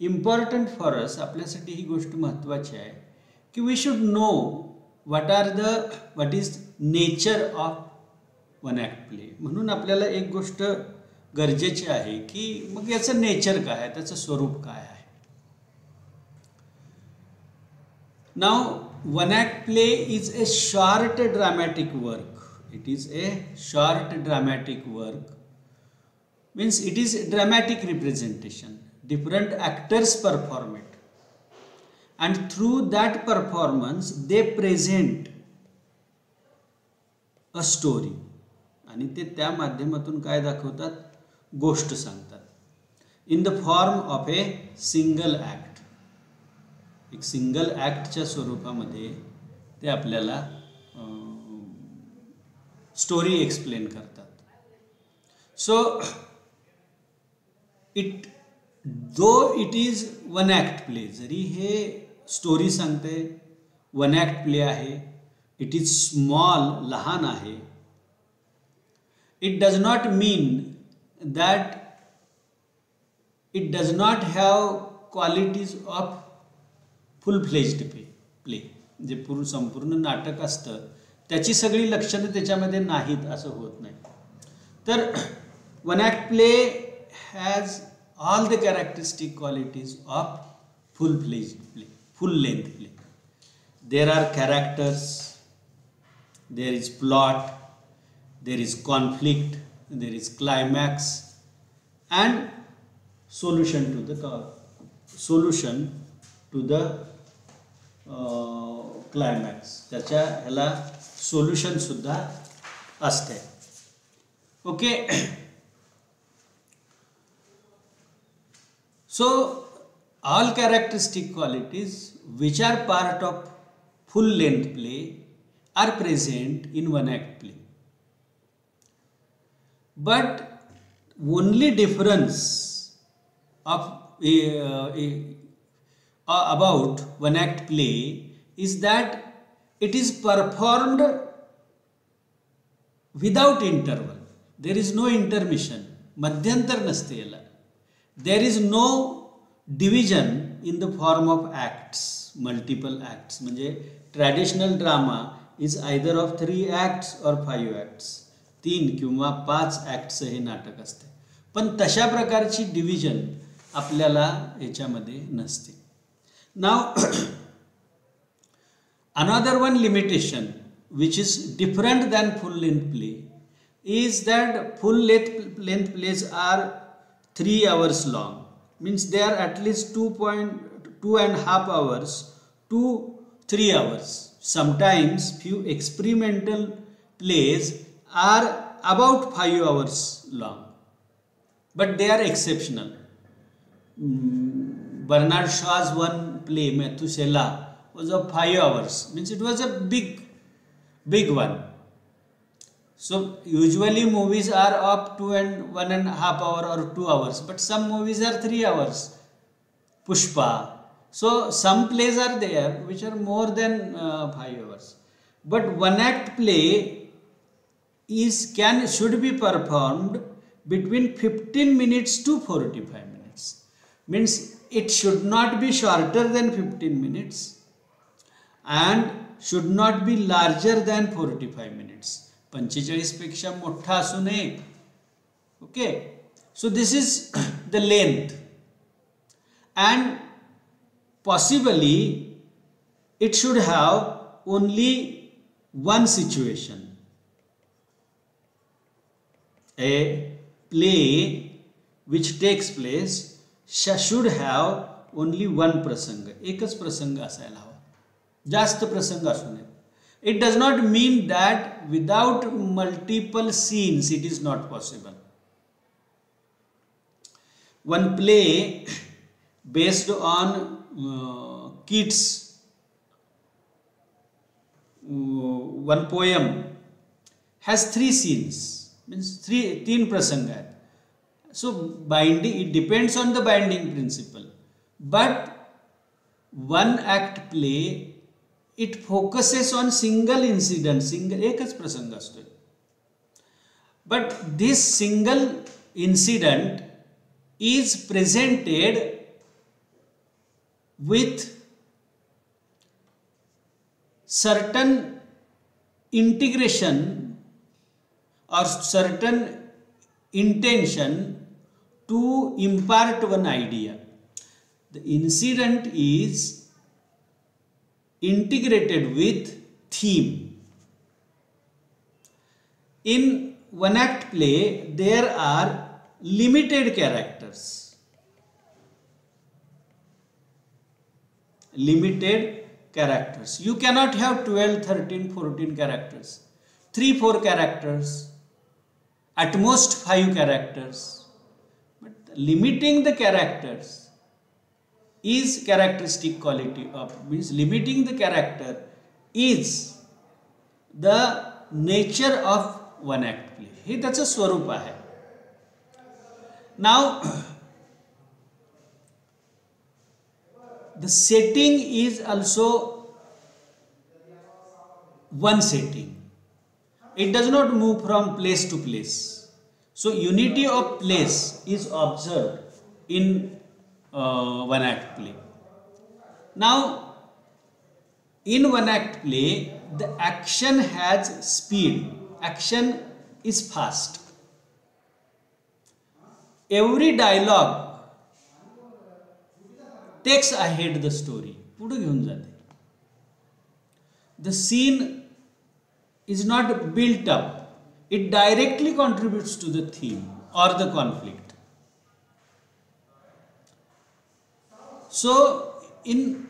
important for us, आपल्यासाठी ही गोष्ट महत्त्वाची आहे की we should know what is nature of one act play. म्हणून आपल्याला एक गोष्ट गरजेची आहे की मग याचं नेचर काय आहे, त्याचं स्वरूप काय आहे. Now one act play is a short dramatic work. It is A short dramatic work means it is dramatic representation. Different actors perform it and through that performance they present a story. आणि ते त्या माध्यमातून काय दाखवतात, गोष्ट सांगतात in the form of a single act. एक सिंगल ॲक्टच्या स्वरूपामध्ये ते आपल्याला स्टोरी एक्सप्लेन करतात. So it is one act play, जरी हे स्टोरी सांगते, वन ॲक्ट प्ले आहे, इट इज स्मॉल, लहान आहे, it does not mean that it does not have qualities of full fledged play. जे संपूर्ण नाटक असतं त्याची सगळी लक्षणं त्याच्यामध्ये नाहीत असं होत नाही. तर one act play has all the characteristic qualities of full-fledged play, full-length play. There are characters, there is plot, there is conflict, there is climax, and solution to the climax. त्याच्या ह्याला सोल्युशन सुद्धा असते. Okay. So all characteristic qualities which are part of full length play are present in one act play. But only difference of about one act play is that it is performed without interval. There is no intermission. मध्यंतर नसते याला. There is no division in the form of acts, multiple acts. म्हणजे traditional drama is either of 3 acts or 5 acts. 3 किंवा 5 ॲक्टचं हे नाटक असते. पण तशा प्रकारची डिव्हिजन आपल्याला याच्यामध्ये नसते. नाव another one limitation which is different than full length play is that full length plays are 3 hours long. Means they are at least 2.5 hours to 3 hours. Sometimes few experimental plays are about 5 hours long, but they are exceptional. Bernard Shaw's one play Methuselah was of 5 hours. Means it was a big one. So usually movies are of 1.5 hour or 2 hours, but some movies are 3 hours. Pushpa. So some plays are there which are more than 5 hours. But one act play should be performed between 15 minutes to 45 minutes. Means it should not be shorter than 15 minutes and should not be larger than 45 minutes. 45 पेक्षा मोठा असू नये. Okay. So this is the length, and possibly it should have only one situation. A play which takes place should have only one prasanga. एकच प्रसंग असायला हवा, जास्त प्रसंग असू नये. It does not mean that without multiple scenes it is not possible. One play based on kids, one poem has 3 scenes, means 3 prasanga hai. So binding, it depends on the binding principle, but one act play, it focuses on single incident, एकच प्रसंग असतो. But this single incident is presented with certain integration or certain intention to impart one idea. The incident is integrated with theme. In one act play there are limited characters. Limited characters. You cannot have 12, 13, 14 characters. 3-4 characters. At most 5 characters. But limiting the characters is characteristic quality of, means limiting the character is the nature of one act play. हे त्याचं स्वरूप आहे. Now the setting is also one setting. It does not move from place to place. So unity of place is observed in one act play. Now in one act play the action has speed. Action is fast. Every dialogue takes ahead the story. पुढे घेऊन जाते. The scene is not built up. It directly contributes to the theme or the conflict. So in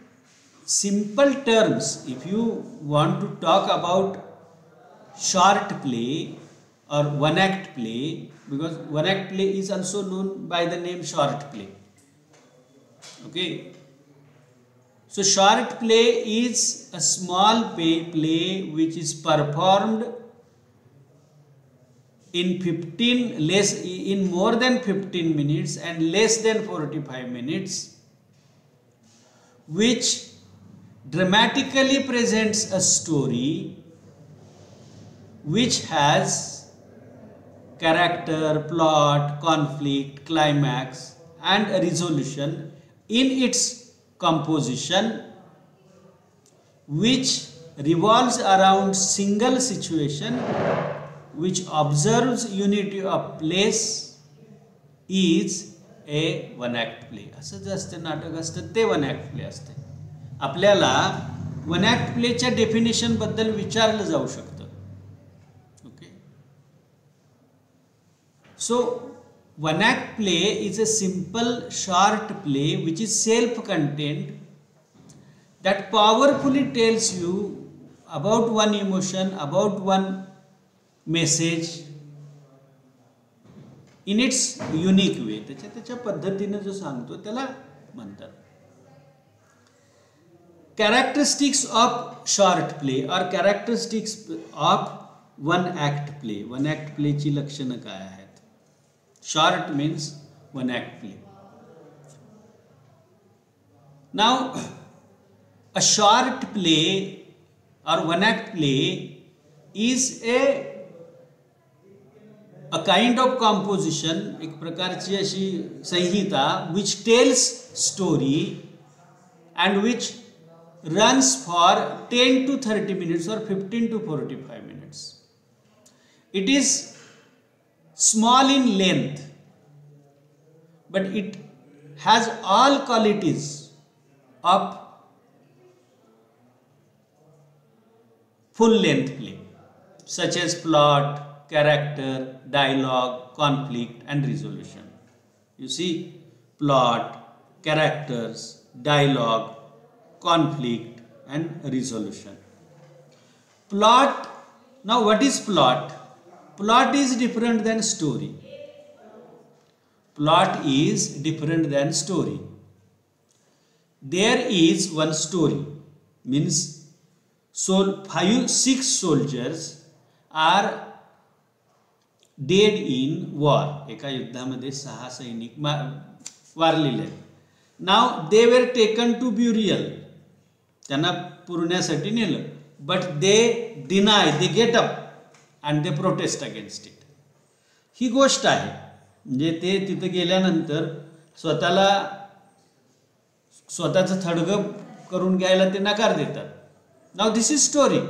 simple terms, if you want to talk about short play or one act play, because one act play is also known by the name short play. Okay, so short play is a small play which is performed in more than 15 minutes and less than 45 minutes, which dramatically presents a story which has character, plot, conflict, climax and a resolution in its composition, which revolves around single situation, which observes unity of place, is a one act play. असं जे असते नाटक असतं ते वन ॲक्ट प्ले असते. आपल्याला वन ॲक्ट प्लेच्या डेफिनेशन बद्दल विचारलं जाऊ शकतं. Okay, so one act play is a simple short play which is self-contained, that powerfully tells you about one emotion, about one message in its unique way. त्याच्या पद्धतीने जो सांगतो त्याला म्हणतात. Characteristics of short play or characteristics of one act play. One act play ची लक्षणं काय आहेत? Short means one act play. Now a short play or one act play is a kind of composition, एक प्रकारची अशी संहिता which tells story and which runs for 10 to 30 minutes or 15 to 45 minutes. It is small in length, but it has all qualities of full length play, such as plot, character, dialogue, conflict and resolution. You see, plot, characters, dialogue, conflict and resolution. Plot, now what is plot? Plot is different than story. Plot is different than story. There is one story, means 6 soldiers are dead in war. एका युद्धामध्ये 6 सैनिक वारलेले आहेत. Now they were taken to burial. त्यांना पुरण्यासाठी नेलं. But they deny, they get up and they protest against it. ही गोष्ट आहे. म्हणजे ते तिथे गेल्यानंतर स्वतःचं थडगं करून घ्यायला ते नकार देतात. Now this is story.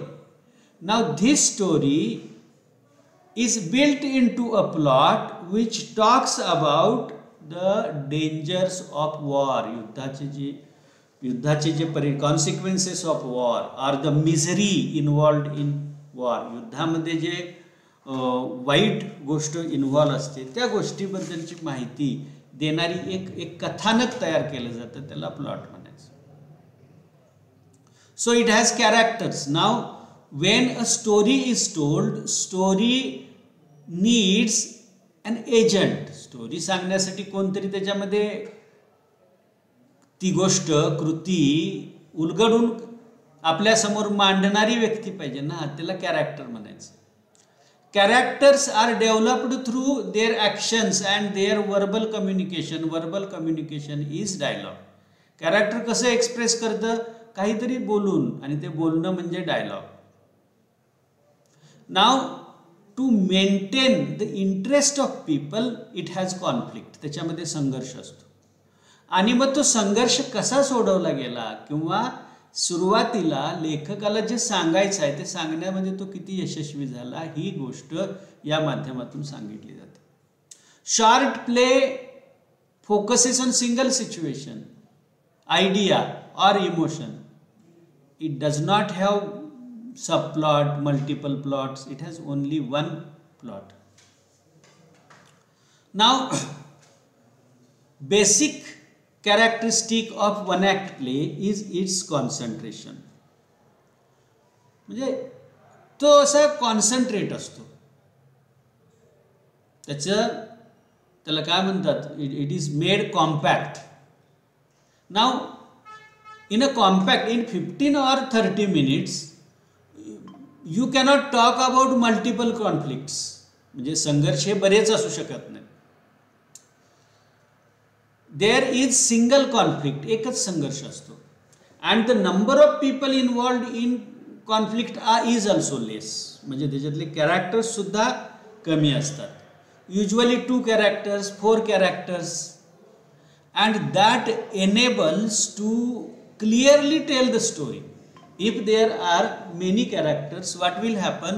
Now this story is built into a plot which talks about the dangers of war. युद्धाचे जे consequences of war or the misery involved in war. युद्धामध्ये जे वाईट गोष्ट इन्व्हॉल्व असते त्या गोष्टीबद्दलची माहिती देणारी एक कथानक तयार केलं जातं, त्याला प्लॉट म्हणायचं. So it has characters. Now when a story is told, story needs an agent. Story सांगण्यासाठी कोणतरी त्याच्यामध्ये ती गोष्ट कृती उलगडून आपल्या समोर मांडणारी व्यक्ती पाहिजे ना, त्याला कॅरेक्टर म्हणायचं. Characters are developed through their actions and their verbal communication. Verbal communication is dialogue. Character कसं एक्सप्रेस करतं? काहीतरी बोलून, आणि ते बोलणं म्हणजे dialogue. Now to maintain the interest of people it has conflict. त्याच्यामध्ये संघर्ष असतो, आणि मग तो संघर्ष कसा सोडवला गेला किंवा सुरुवातीला लेखकाला जे सांगायचं आहे ते सांगण्यामध्ये तो किती यशस्वी झाला, ही गोष्ट या माध्यमातून सांगितली जाते. Short play focuses on single situation, idea और emotion. It does not have subplot, multiple plots. It has only one plot. Now, basic characteristic of one act play is its concentration. म्हणजे तो असा कॉन्सन्ट्रेट असतो. त्याला काय म्हणतात? It is made compact. Now in a compact, in 15 or 30 minutes, you cannot talk about multiple conflicts. म्हणजे संघर्ष हे बरेच असू शकत नाही. There is single conflict, एकच संघर्ष असतो. And the number of people involved in conflict is also less. म्हणजे त्याच्यातले कॅरेक्टर्स सुद्धा कमी असतात. Usually 2 characters, 4 characters, and that enables to clearly tell the story. If there are many characters, what will happen?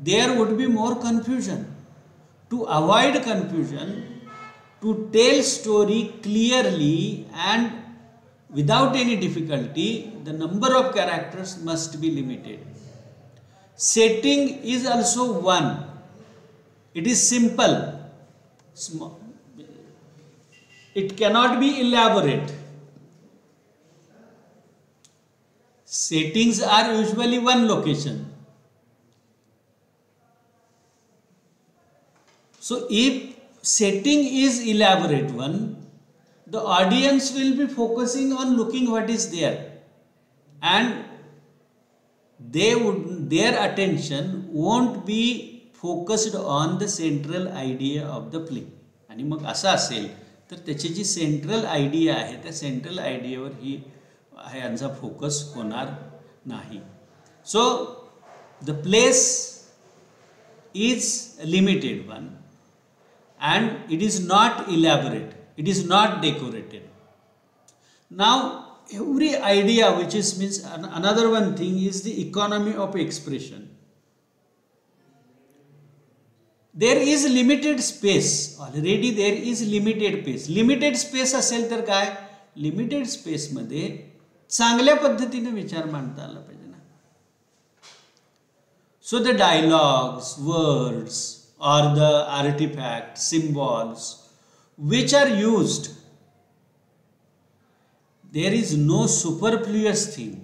There would be more confusion. To avoid confusion, to tell story clearly and without any difficulty, the number of characters must be limited. Setting is also one. It is simple. It cannot be elaborate. Settings are usually one location. So if setting is elaborate one, the audience will be focusing on looking what is there, and their attention won't be focused on the central idea of the play. आणि मग असं असेल तर त्याची जी सेंट्रल आयडिया आहे त्या सेंट्रल आयडियावर ही यांचा फोकस होणार नाही. So the place is limited one, and it is not elaborate, it is not decorated. Now every idea which is means another one thing is the economy of expression. There is limited space, already there is limited space. Limited space असेल तर काय, लिमिटेड स्पेस मध्ये चांगल्या पद्धतीने विचार मांडता आला पाहिजे ना. So the dialogues, words or the artifacts, symbols which are used, there is no superfluous thing.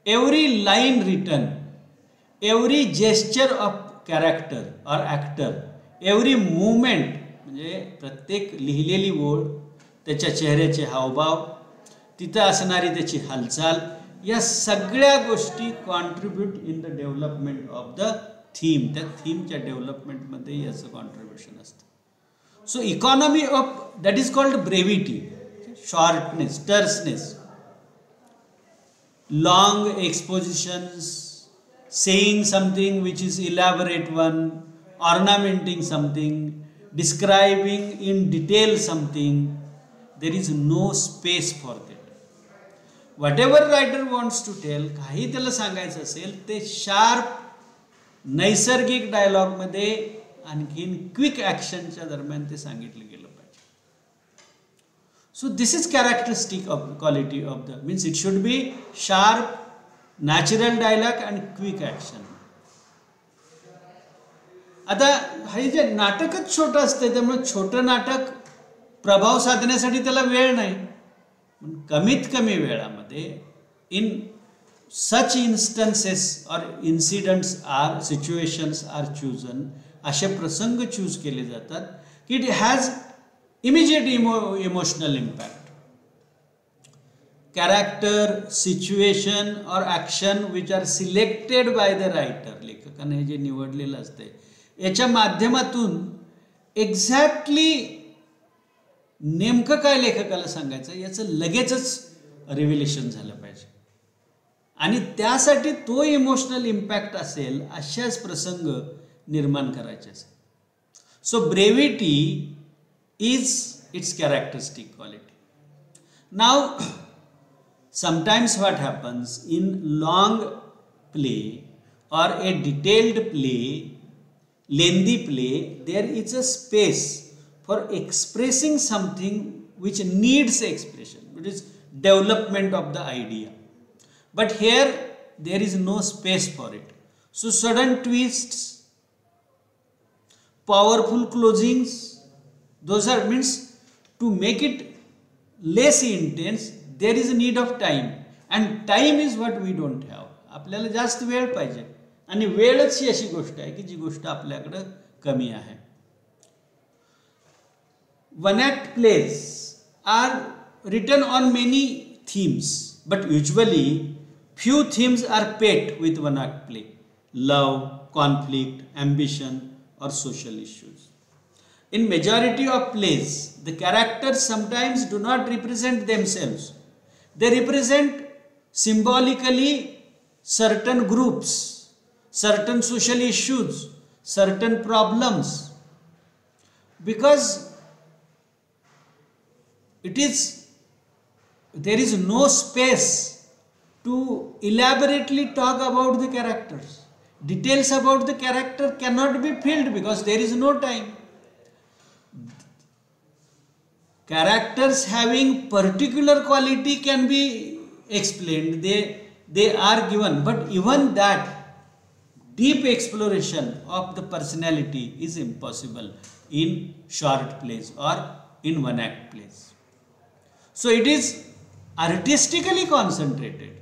Every line written, every gesture of character or actor, every movement, म्हणजे प्रत्येक लिहिलेली ओळ, त्याच्या चेहऱ्याचे हावभाव, तिथं असणारी त्याची हालचाल, या सगळ्या गोष्टी contribute in the development of the theme. त्या थीमच्या डेव्हलपमेंटमध्ये याचं कॉन्ट्रीब्युशन असतं. So economy of that is called brevity, shortness, terseness, long expositions, saying something which is elaborate one, ornamenting something, describing in detail something, there is no space for that. Whatever writer wants to tell, काही त्याला सांगायचं असेल ते शार्प नैसर्गिक डायलॉग मध्ये आणखीन क्विक ॲक्शनच्या दरम्यान ते सांगितलं गेलं पाहिजे. So this is characteristic of quality of the means it should be sharp, natural dialogue and quick action. आता हे जे नाटकच छोटं असतं त्यामुळे छोटं नाटक प्रभाव साधण्यासाठी त्याला वेळ नाही. कमीत कमी वेळामध्ये in such instances or incidents or situations are chosen, असे प्रसंग चूज केले जातात की it has immediate emotional impact. Character, situation or action which are selected by the writer, लेखकाने जे निवडलेलं असते याच्या माध्यमातून एक्झॅक्टली नेमकं काय लेखकाला सांगायचं याचं लगेचच रिव्हिलेशन झालं पाहिजे आणि त्यासाठी तो इमोशनल इम्पॅक्ट असेल अशाच प्रसंग निर्माण करायचे असेल. So brevity is its characteristic quality. Now sometimes what happens in long play or a detailed play, lengthy play, there is a space for expressing something which needs expression, which is development of the idea. But here there is no space for it. So sudden twists, powerful closings, those are means to make it less intense. There is a need of time and time is what we don't have. आपल्याला जास्त वेळ पाहिजे आणि वेळच ही अशी गोष्ट आहे की जी गोष्ट आपल्याकडे कमी आहे. One act plays are written on many themes, but usually few themes are paired with one act play: love, conflict, ambition or social issues. In majority of plays, the characters sometimes do not represent themselves. They represent symbolically certain groups, certain social issues, certain problems, because there is no space to elaborately talk about the characters. Details about the character cannot be filled because there is no time. Characters having particular quality can be explained, they are given, but even that deep exploration of the personality is impossible in short plays or in one act plays. So it is artistically concentrated,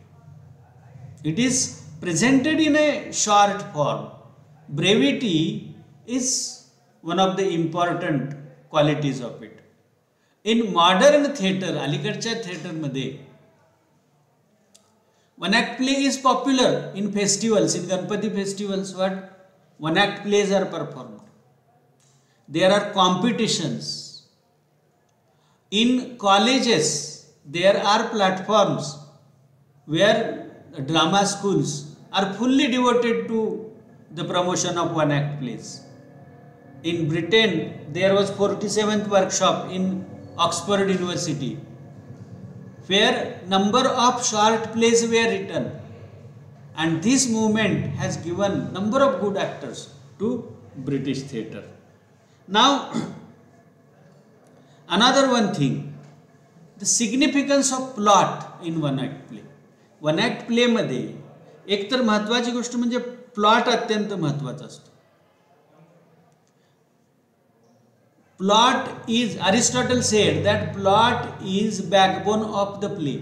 it is presented in a short form. Brevity is one of the important qualities of it. In modern theater, अलीकडच्या थिएटरमध्ये one act play is popular in festivals. In Ganpati festivals, what one act plays are performed. There are competitions. In colleges, there are platforms where drama schools are fully devoted to the promotion of one act plays. In Britain, there was 47th workshop in Oxford University, where number of short plays were written, and this movement has given number of good actors to British theatre. Now, another one thing, the significance of plot in one act play. One act प्लेमध्ये एकतर महत्त्वाची गोष्ट म्हणजे प्लॉट अत्यंत महत्त्वाचा असतो. Plot is, Aristotle said that plot is backbone of the play,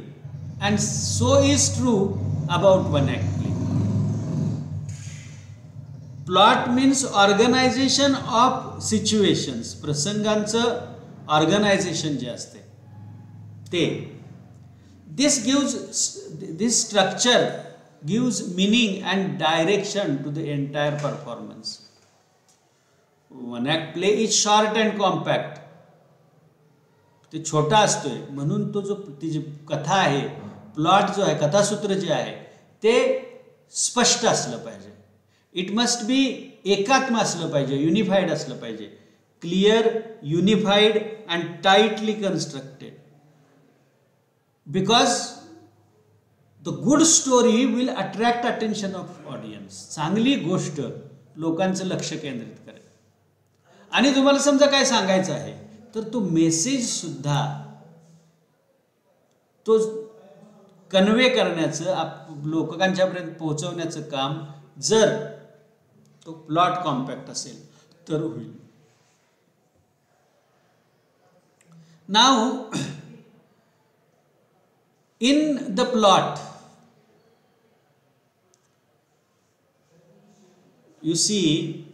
and so is true about one act play. Plot means organisation of situations, प्रसंगांचं ऑर्गनायझेशन जे असते ते. This structure gives meaning and direction to the entire performance. One act play is short and compact. ते छोटा असतोय म्हणून तो जो ती जी कथा आहे, प्लॉट जो आहे, कथासूत्र जे आहे ते स्पष्ट असलं पाहिजे. इट मस्ट बी एकात्म असलं पाहिजे, युनिफाईड असलं पाहिजे, clear, unified and tightly constructed. Because the good story will attract attention of audience. चांगली गोष्ट लोकांचं लक्ष केंद्रित करेल. आणि तुम्हाला समजा काय सांगायचं आहे तर तो मेसेज सुद्धा तो कन्वे करण्याचं, लोकांच्यापर्यंत पोहोचवण्याचं काम जर तो प्लॉट कॉम्पॅक्ट असेल तर होईल. Now in the plot, you see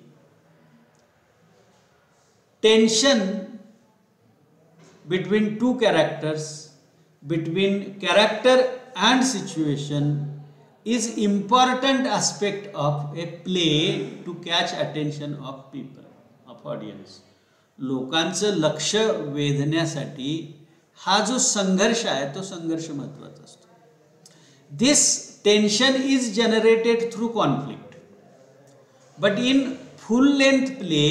tension between two characters, between character and situation is important aspect of a play to catch attention of people, of audience. लोकांचं लक्ष वेधण्यासाठी हा जो संघर्ष आहे तो संघर्ष महत्त्वाचा असतो. This tension is generated through conflict, but in full length play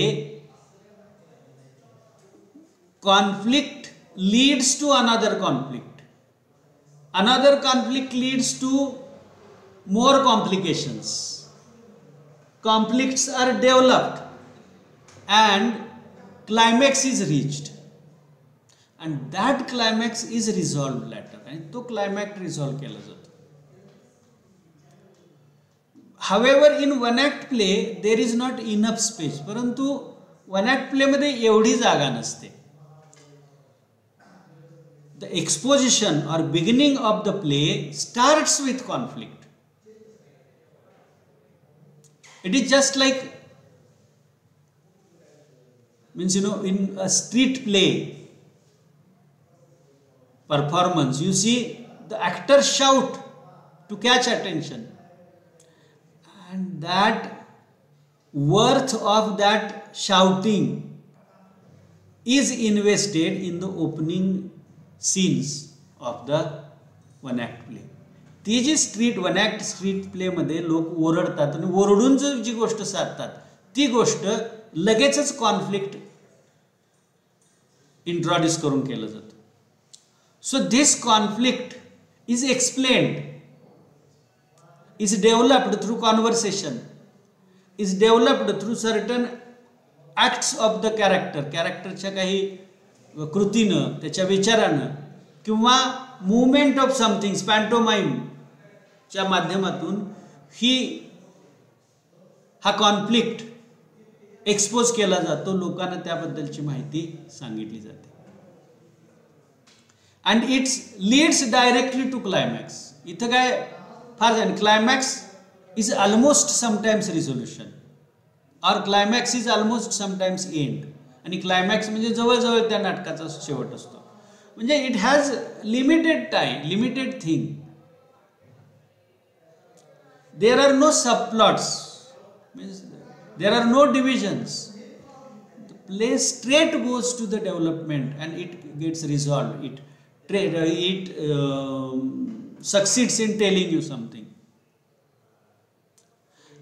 conflict leads to another conflict, another conflict leads to more complications, conflicts are developed and climax is reached, and that climax is resolved later, and तो climax resolve केला जातो. However, in one act play there is not enough space, परंतु one act play मध्ये एवढी जागा नसते. The exposition or beginning of the play starts with conflict. It is just like, means, in a street play performance, you see the actors shout to catch attention, and that worth of that shouting is invested in the opening scenes of the one act play. ती जी वन ॲक्ट स्ट्रीट प्लेमध्ये लोक ओरडतात आणि ओरडून जी गोष्ट साधतात ती गोष्ट लगेचच कॉन्फ्लिक्ट इंट्रोड्यूस करून केलं जातं. So this conflict is explained, is developed through conversation, is developed through certain acts of the character, कॅरेक्टरच्या काही कृतीनं, त्याच्या विचारानं, किंवा मूवमेंट ऑफ समथिंग, पॅन्टोमाइम च्या माध्यमातून हा कॉन्फ्लिक्ट एक्सपोज केला जातो, लोकांना त्याबद्दलची माहिती सांगितली जाते. And its leads directly to climax. इथं काय फार झालं, climax is almost sometimes resolution, or climax is almost sometimes end. आणि क्लायमॅक्स म्हणजे जवळजवळ त्या नाटकाचा शेवट असतो. म्हणजे it has limited time, limited thing. There are no subplots, means there are no divisions. The play straight goes to the development and it gets resolved. It succeeds in telling you something.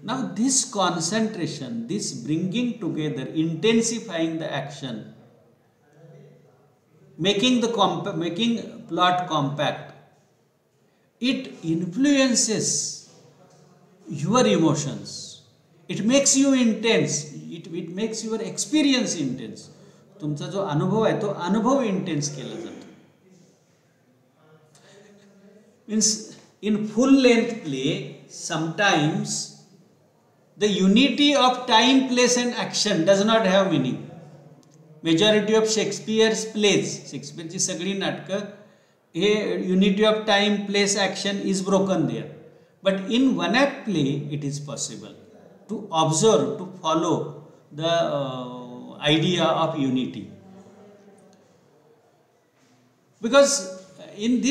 Now this concentration, this bringing together, intensifying the action, making plot compact, it influences your emotions. It makes you intense. It makes your experience intense. तुमचा जो अनुभव आहे तो अनुभव इंटेन्स केला जातो. Means in full length play sometimes the unity of time, place and action does not have meaning. Majority of Shakespeare's plays, शेक्सपियरची सगळी नाटकं हे unity of time, place, action is broken there. But in one act play it is possible to observe, to follow the idea of unity. Because in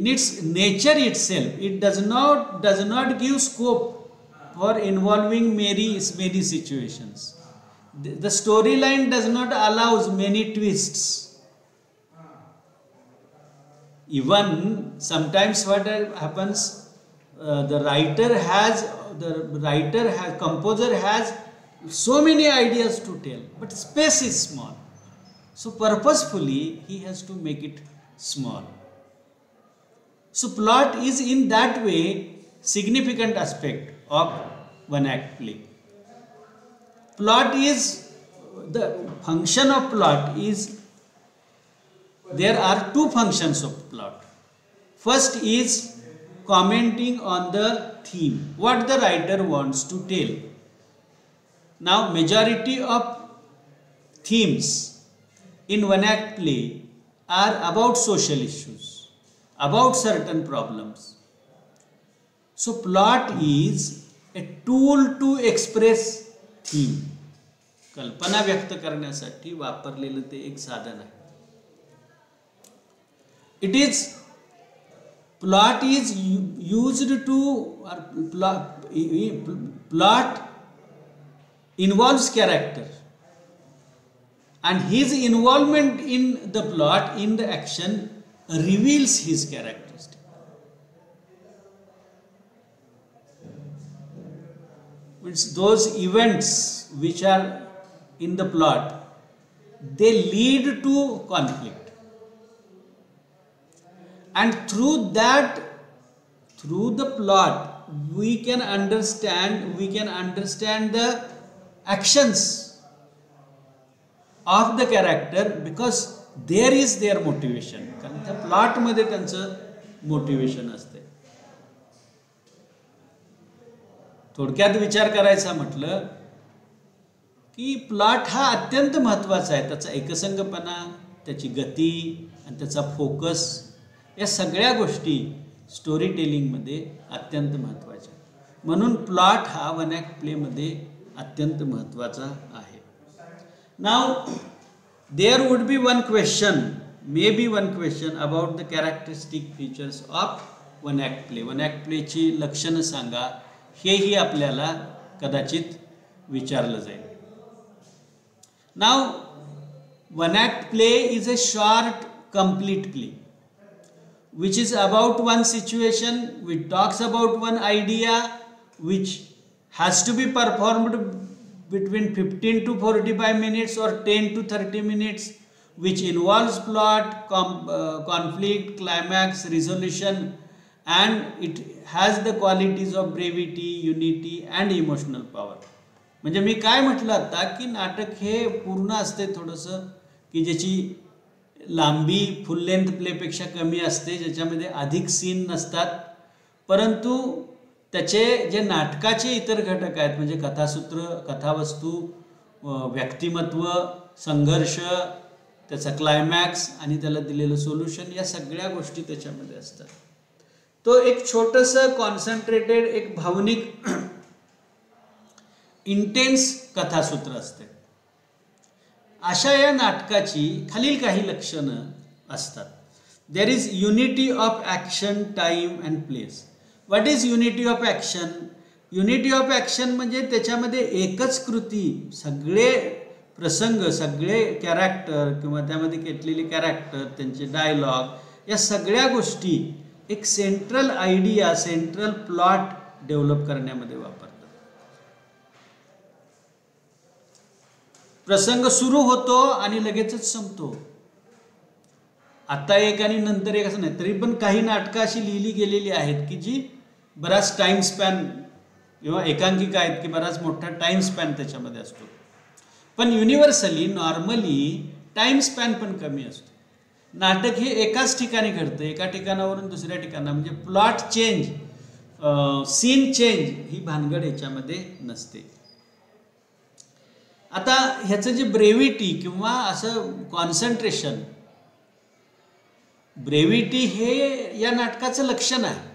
its nature itself, it does not give scope for involving many situations. The storyline does not allow many twists. Even sometimes what happens, composer has so many ideas to tell, but space is small. So purposefully he has to make it small. So plot is in that way significant aspect of one act play. Plot is, the function of plot is, there are two functions of plot. First is commenting on the theme, what the writer wants to tell. Now majority of themes in one act play are about social issues, about certain problems. So plot is a tool to express theme. कल्पना व्यक्त करण्यासाठी वापरलेलं ते एक साधन आहे. Plot is used to, plot involves character, and his involvement in the plot, in the action, reveals his characteristic. Means those events which are in the plot, they lead to conflict, and through the plot we can understand the actions of the character, because there is their motivation. कारण त्या प्लॉट मध्ये त्यांचं मोटिवेशन असते. थोडक्यात विचार करायचा म्हटलं की प्लॉट हा अत्यंत महत्त्वाचा आहे. त्याचा एकसंगपणा, त्याची गती आणि त्याचा फोकस, या सगळ्या गोष्टी स्टोरी टेलिंग मध्ये अत्यंत महत्त्वाच्या. म्हणून प्लॉट हा वन ॲक्ट प्ले मध्ये अत्यंत महत्त्वाचा आहे. Now there would be one question, maybe one question about the characteristic features of one act play. One act play ची लक्षणं सांगा, हेही आपल्याला कदाचित विचारलं जाईल. Now one act play is a short complete play which is about one situation, which talks about one idea, which has to be performed between 15 to 45 minutes or 10 to 30 minutes, which involves plot, conflict, climax, resolution, and it has the qualities of brevity, unity and emotional power. म्हणजे मी काय म्हटलं आता की नाटक हे पूर्ण असते थोडंसं, की ज्याची लांबी फुल लेंथ प्लेपेक्षा कमी असते, ज्याच्यामध्ये अधिक सीन नसतात, परंतु त्याचे जे नाटकाचे इतर घटक आहेत, म्हणजे कथासूत्र, कथावस्तू, व्यक्तिमत्व, संघर्ष, त्याचा क्लायमॅक्स आणि त्याला दिलेलं सोल्युशन, या सगळ्या गोष्टी त्याच्यामध्ये असतात. तो एक छोटंसं कॉन्सन्ट्रेटेड, एक भावनिक इंटेन्स कथासूत्र असते. अशा या नाटकाची खालील काही लक्षणं असतात. There is unity of action, time and place. What is unity of action? Unity of action म्हणजे त्याच्यामध्ये एकच कृती, सगळे प्रसंग, सगळे कॅरेक्टर किंवा त्यामध्ये घेतलेले कॅरेक्टर, त्यांचे डायलॉग, या सगळ्या गोष्टी एक central idea, central plot develop करण्यामध्ये वापरतात. प्रसंग सुरू होतो आणि लगेचच संपतो. आता एक आणि नंतर एक असं नाही. तरी पण काही नाटकं अशी लिहिली गेलेली आहेत की जी बराच टाइम स्पॅन किंवा एकांकिका आहेत की बराच मोठा टाइम स्पॅन त्याच्यामध्ये असतो. पण युनिव्हर्सली नॉर्मली टाइम स्पॅन पण कमी असतो. नाटक हे एकाच ठिकाणी घडतं, एका ठिकाणावरून दुसऱ्या ठिकाणा, म्हणजे प्लॉट चेंज, सीन चेंज ही भानगड याच्यामध्ये नसते. आता ह्याचं जे ब्रेव्हिटी किंवा असं कॉन्सन्ट्रेशन, ब्रेव्हिटी हे या नाटकाचं लक्षण आहे.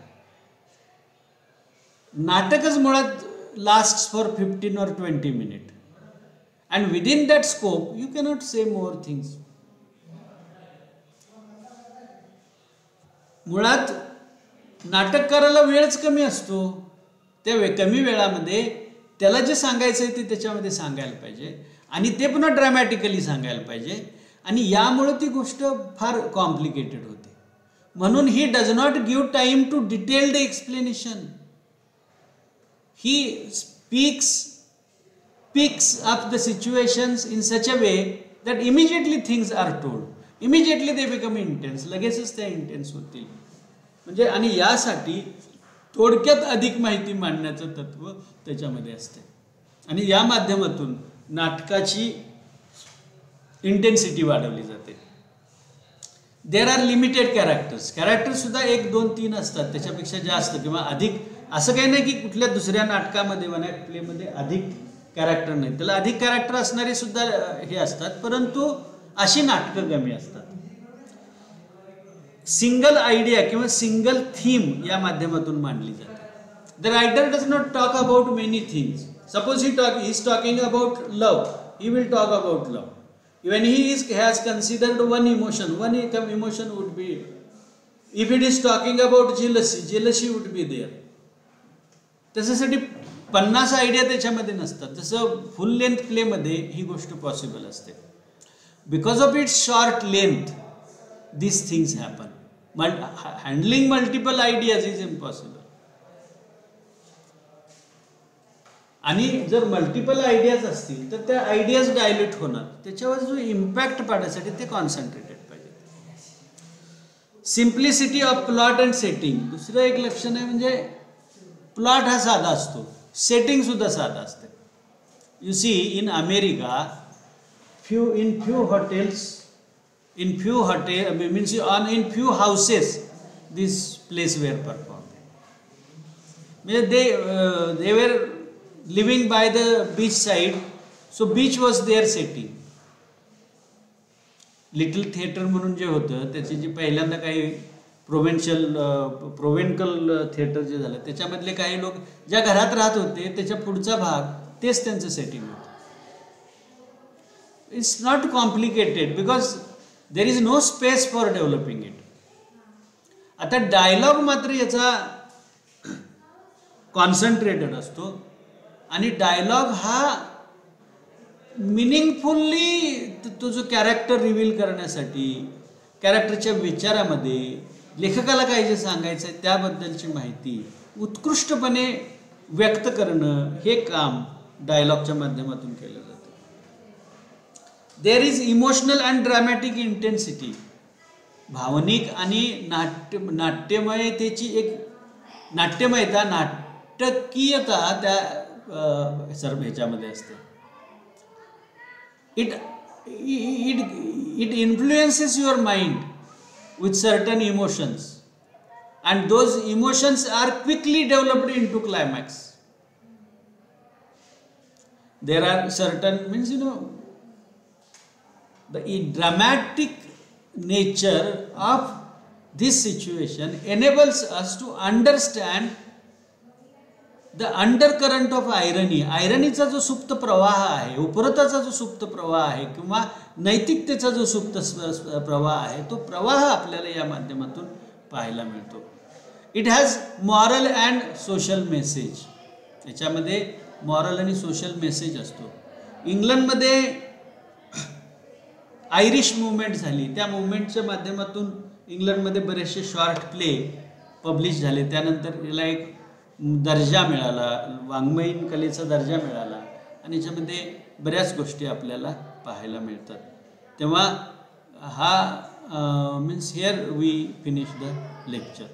नाटकच मुळात last for 15 or 20 minute and within that scope you cannot say more things. मुळात नाटककाराला वेळच कमी असतो. त्या कमी वेळामध्ये त्याला जे सांगायचं आहे ते त्याच्यामध्ये सांगायला पाहिजे आणि ते पुन्हा ड्रॅमॅटिकली सांगायला पाहिजे आणि यामुळे ती गोष्ट फार कॉम्प्लिकेटेड होते. म्हणून he does not give time to detailed explanation. He picks up the situations in such a way that immediately things are told. Immediately they become intense. लगेचच त्या इंटेन्स होतील. म्हणजे आणि यासाठी थोडक्यात अधिक माहिती मांडण्याचं तत्व त्याच्यामध्ये असते आणि या माध्यमातून नाटकाची इंटेन्सिटी वाढवली जाते. देर आर लिमिटेड कॅरेक्टर्स सुद्धा 1, 2, 3 असतात, त्याच्यापेक्षा जास्त किंवा अधिक. असं काही नाही की कुठल्या दुसऱ्या नाटकामध्ये वन ॲक्ट प्लेमध्ये अधिक कॅरेक्टर नाही. त्याला अधिक कॅरेक्टर असणारे सुद्धा हे असतात, परंतु अशी नाटकं कमी असतात. सिंगल आयडिया किंवा सिंगल थीम या माध्यमातून मांडली जाते. The writer does not talk about many things. Suppose he is talking about love, he will talk about love. When he has considered one emotion would be, if it is talking about jealousy would be there. त्याच्यासाठी 50 आयडिया त्याच्यामध्ये नसतात. जसं फुल लेंथ प्लेमध्ये ही गोष्ट पॉसिबल असते. Because of its short length these things happen. Handling multiple ideas is impossible. आणि जर मल्टिपल आयडियाज असतील तर त्या आयडियाज डायल्यूट होणार. त्याच्यावर जो इम्पॅक्ट पाडण्यासाठी ते कॉन्सन्ट्रेटेड पाहिजे. Simplicity of plot and setting दुसरं एक लक्षण आहे. म्हणजे प्लॉट हा साधा असतो, सेटिंग सुद्धा साधा असते. You see in America in few houses this plays were performed. They were living by the beach side, so beach was their setting. Little theatre म्हणून जे होतं त्याची जी पहिल्यांदा काही प्रोव्हेन्कल थिएटर जे झालं त्याच्यामधले काही लोक ज्या घरात राहत होते त्याच्या पुढचा भाग तेच त्यांचं सेटिंग होतं. It's not complicated because there is no space for developing it. आता डायलॉग मात्र याचा कॉन्सन्ट्रेटेड असतो आणि डायलॉग हा मिनिंगफुल्ली तो जो कॅरेक्टर रिव्हील करण्यासाठी कॅरेक्टरच्या विचारामध्ये लेखकाला काय जे सांगायचं आहे त्याबद्दलची माहिती उत्कृष्टपणे व्यक्त करणं हे काम डायलॉगच्या माध्यमातून केलं जातं. There is emotional and dramatic intensity. भावनिक आणि नाट्यमयतेची एक नाट्यमयता नाटकीयता त्या ह्याच्यामध्ये असते. It influences your mind with certain emotions and those emotions are quickly developed into climax. There are certain the dramatic nature of this situation enables us to understand the undercurrent of irony. आयरनीचा जो सुप्त प्रवाह आहे, उपरताचा जो सुप्त प्रवाह आहे किंवा नैतिकतेचा जो सुप्त प्रवाह आहे तो प्रवाह आपल्याला या माध्यमातून पाहायला मिळतो. It has moral and social message. याच्यामध्ये मॉरल आणि सोशल मेसेज असतो. इंग्लंडमध्ये आयरिश मुवमेंट झाली, त्या मुवमेंटच्या माध्यमातून इंग्लंडमध्ये बरेचसे शॉर्ट प्ले पब्लिश झाले. त्यानंतर याला एक दर्जा मिळाला, वाङ्मयीन कलेचा दर्जा मिळाला आणि याच्यामध्ये बऱ्याच गोष्टी आपल्याला पाहायला मिळतात. तेव्हा हा means here we finish the lecture.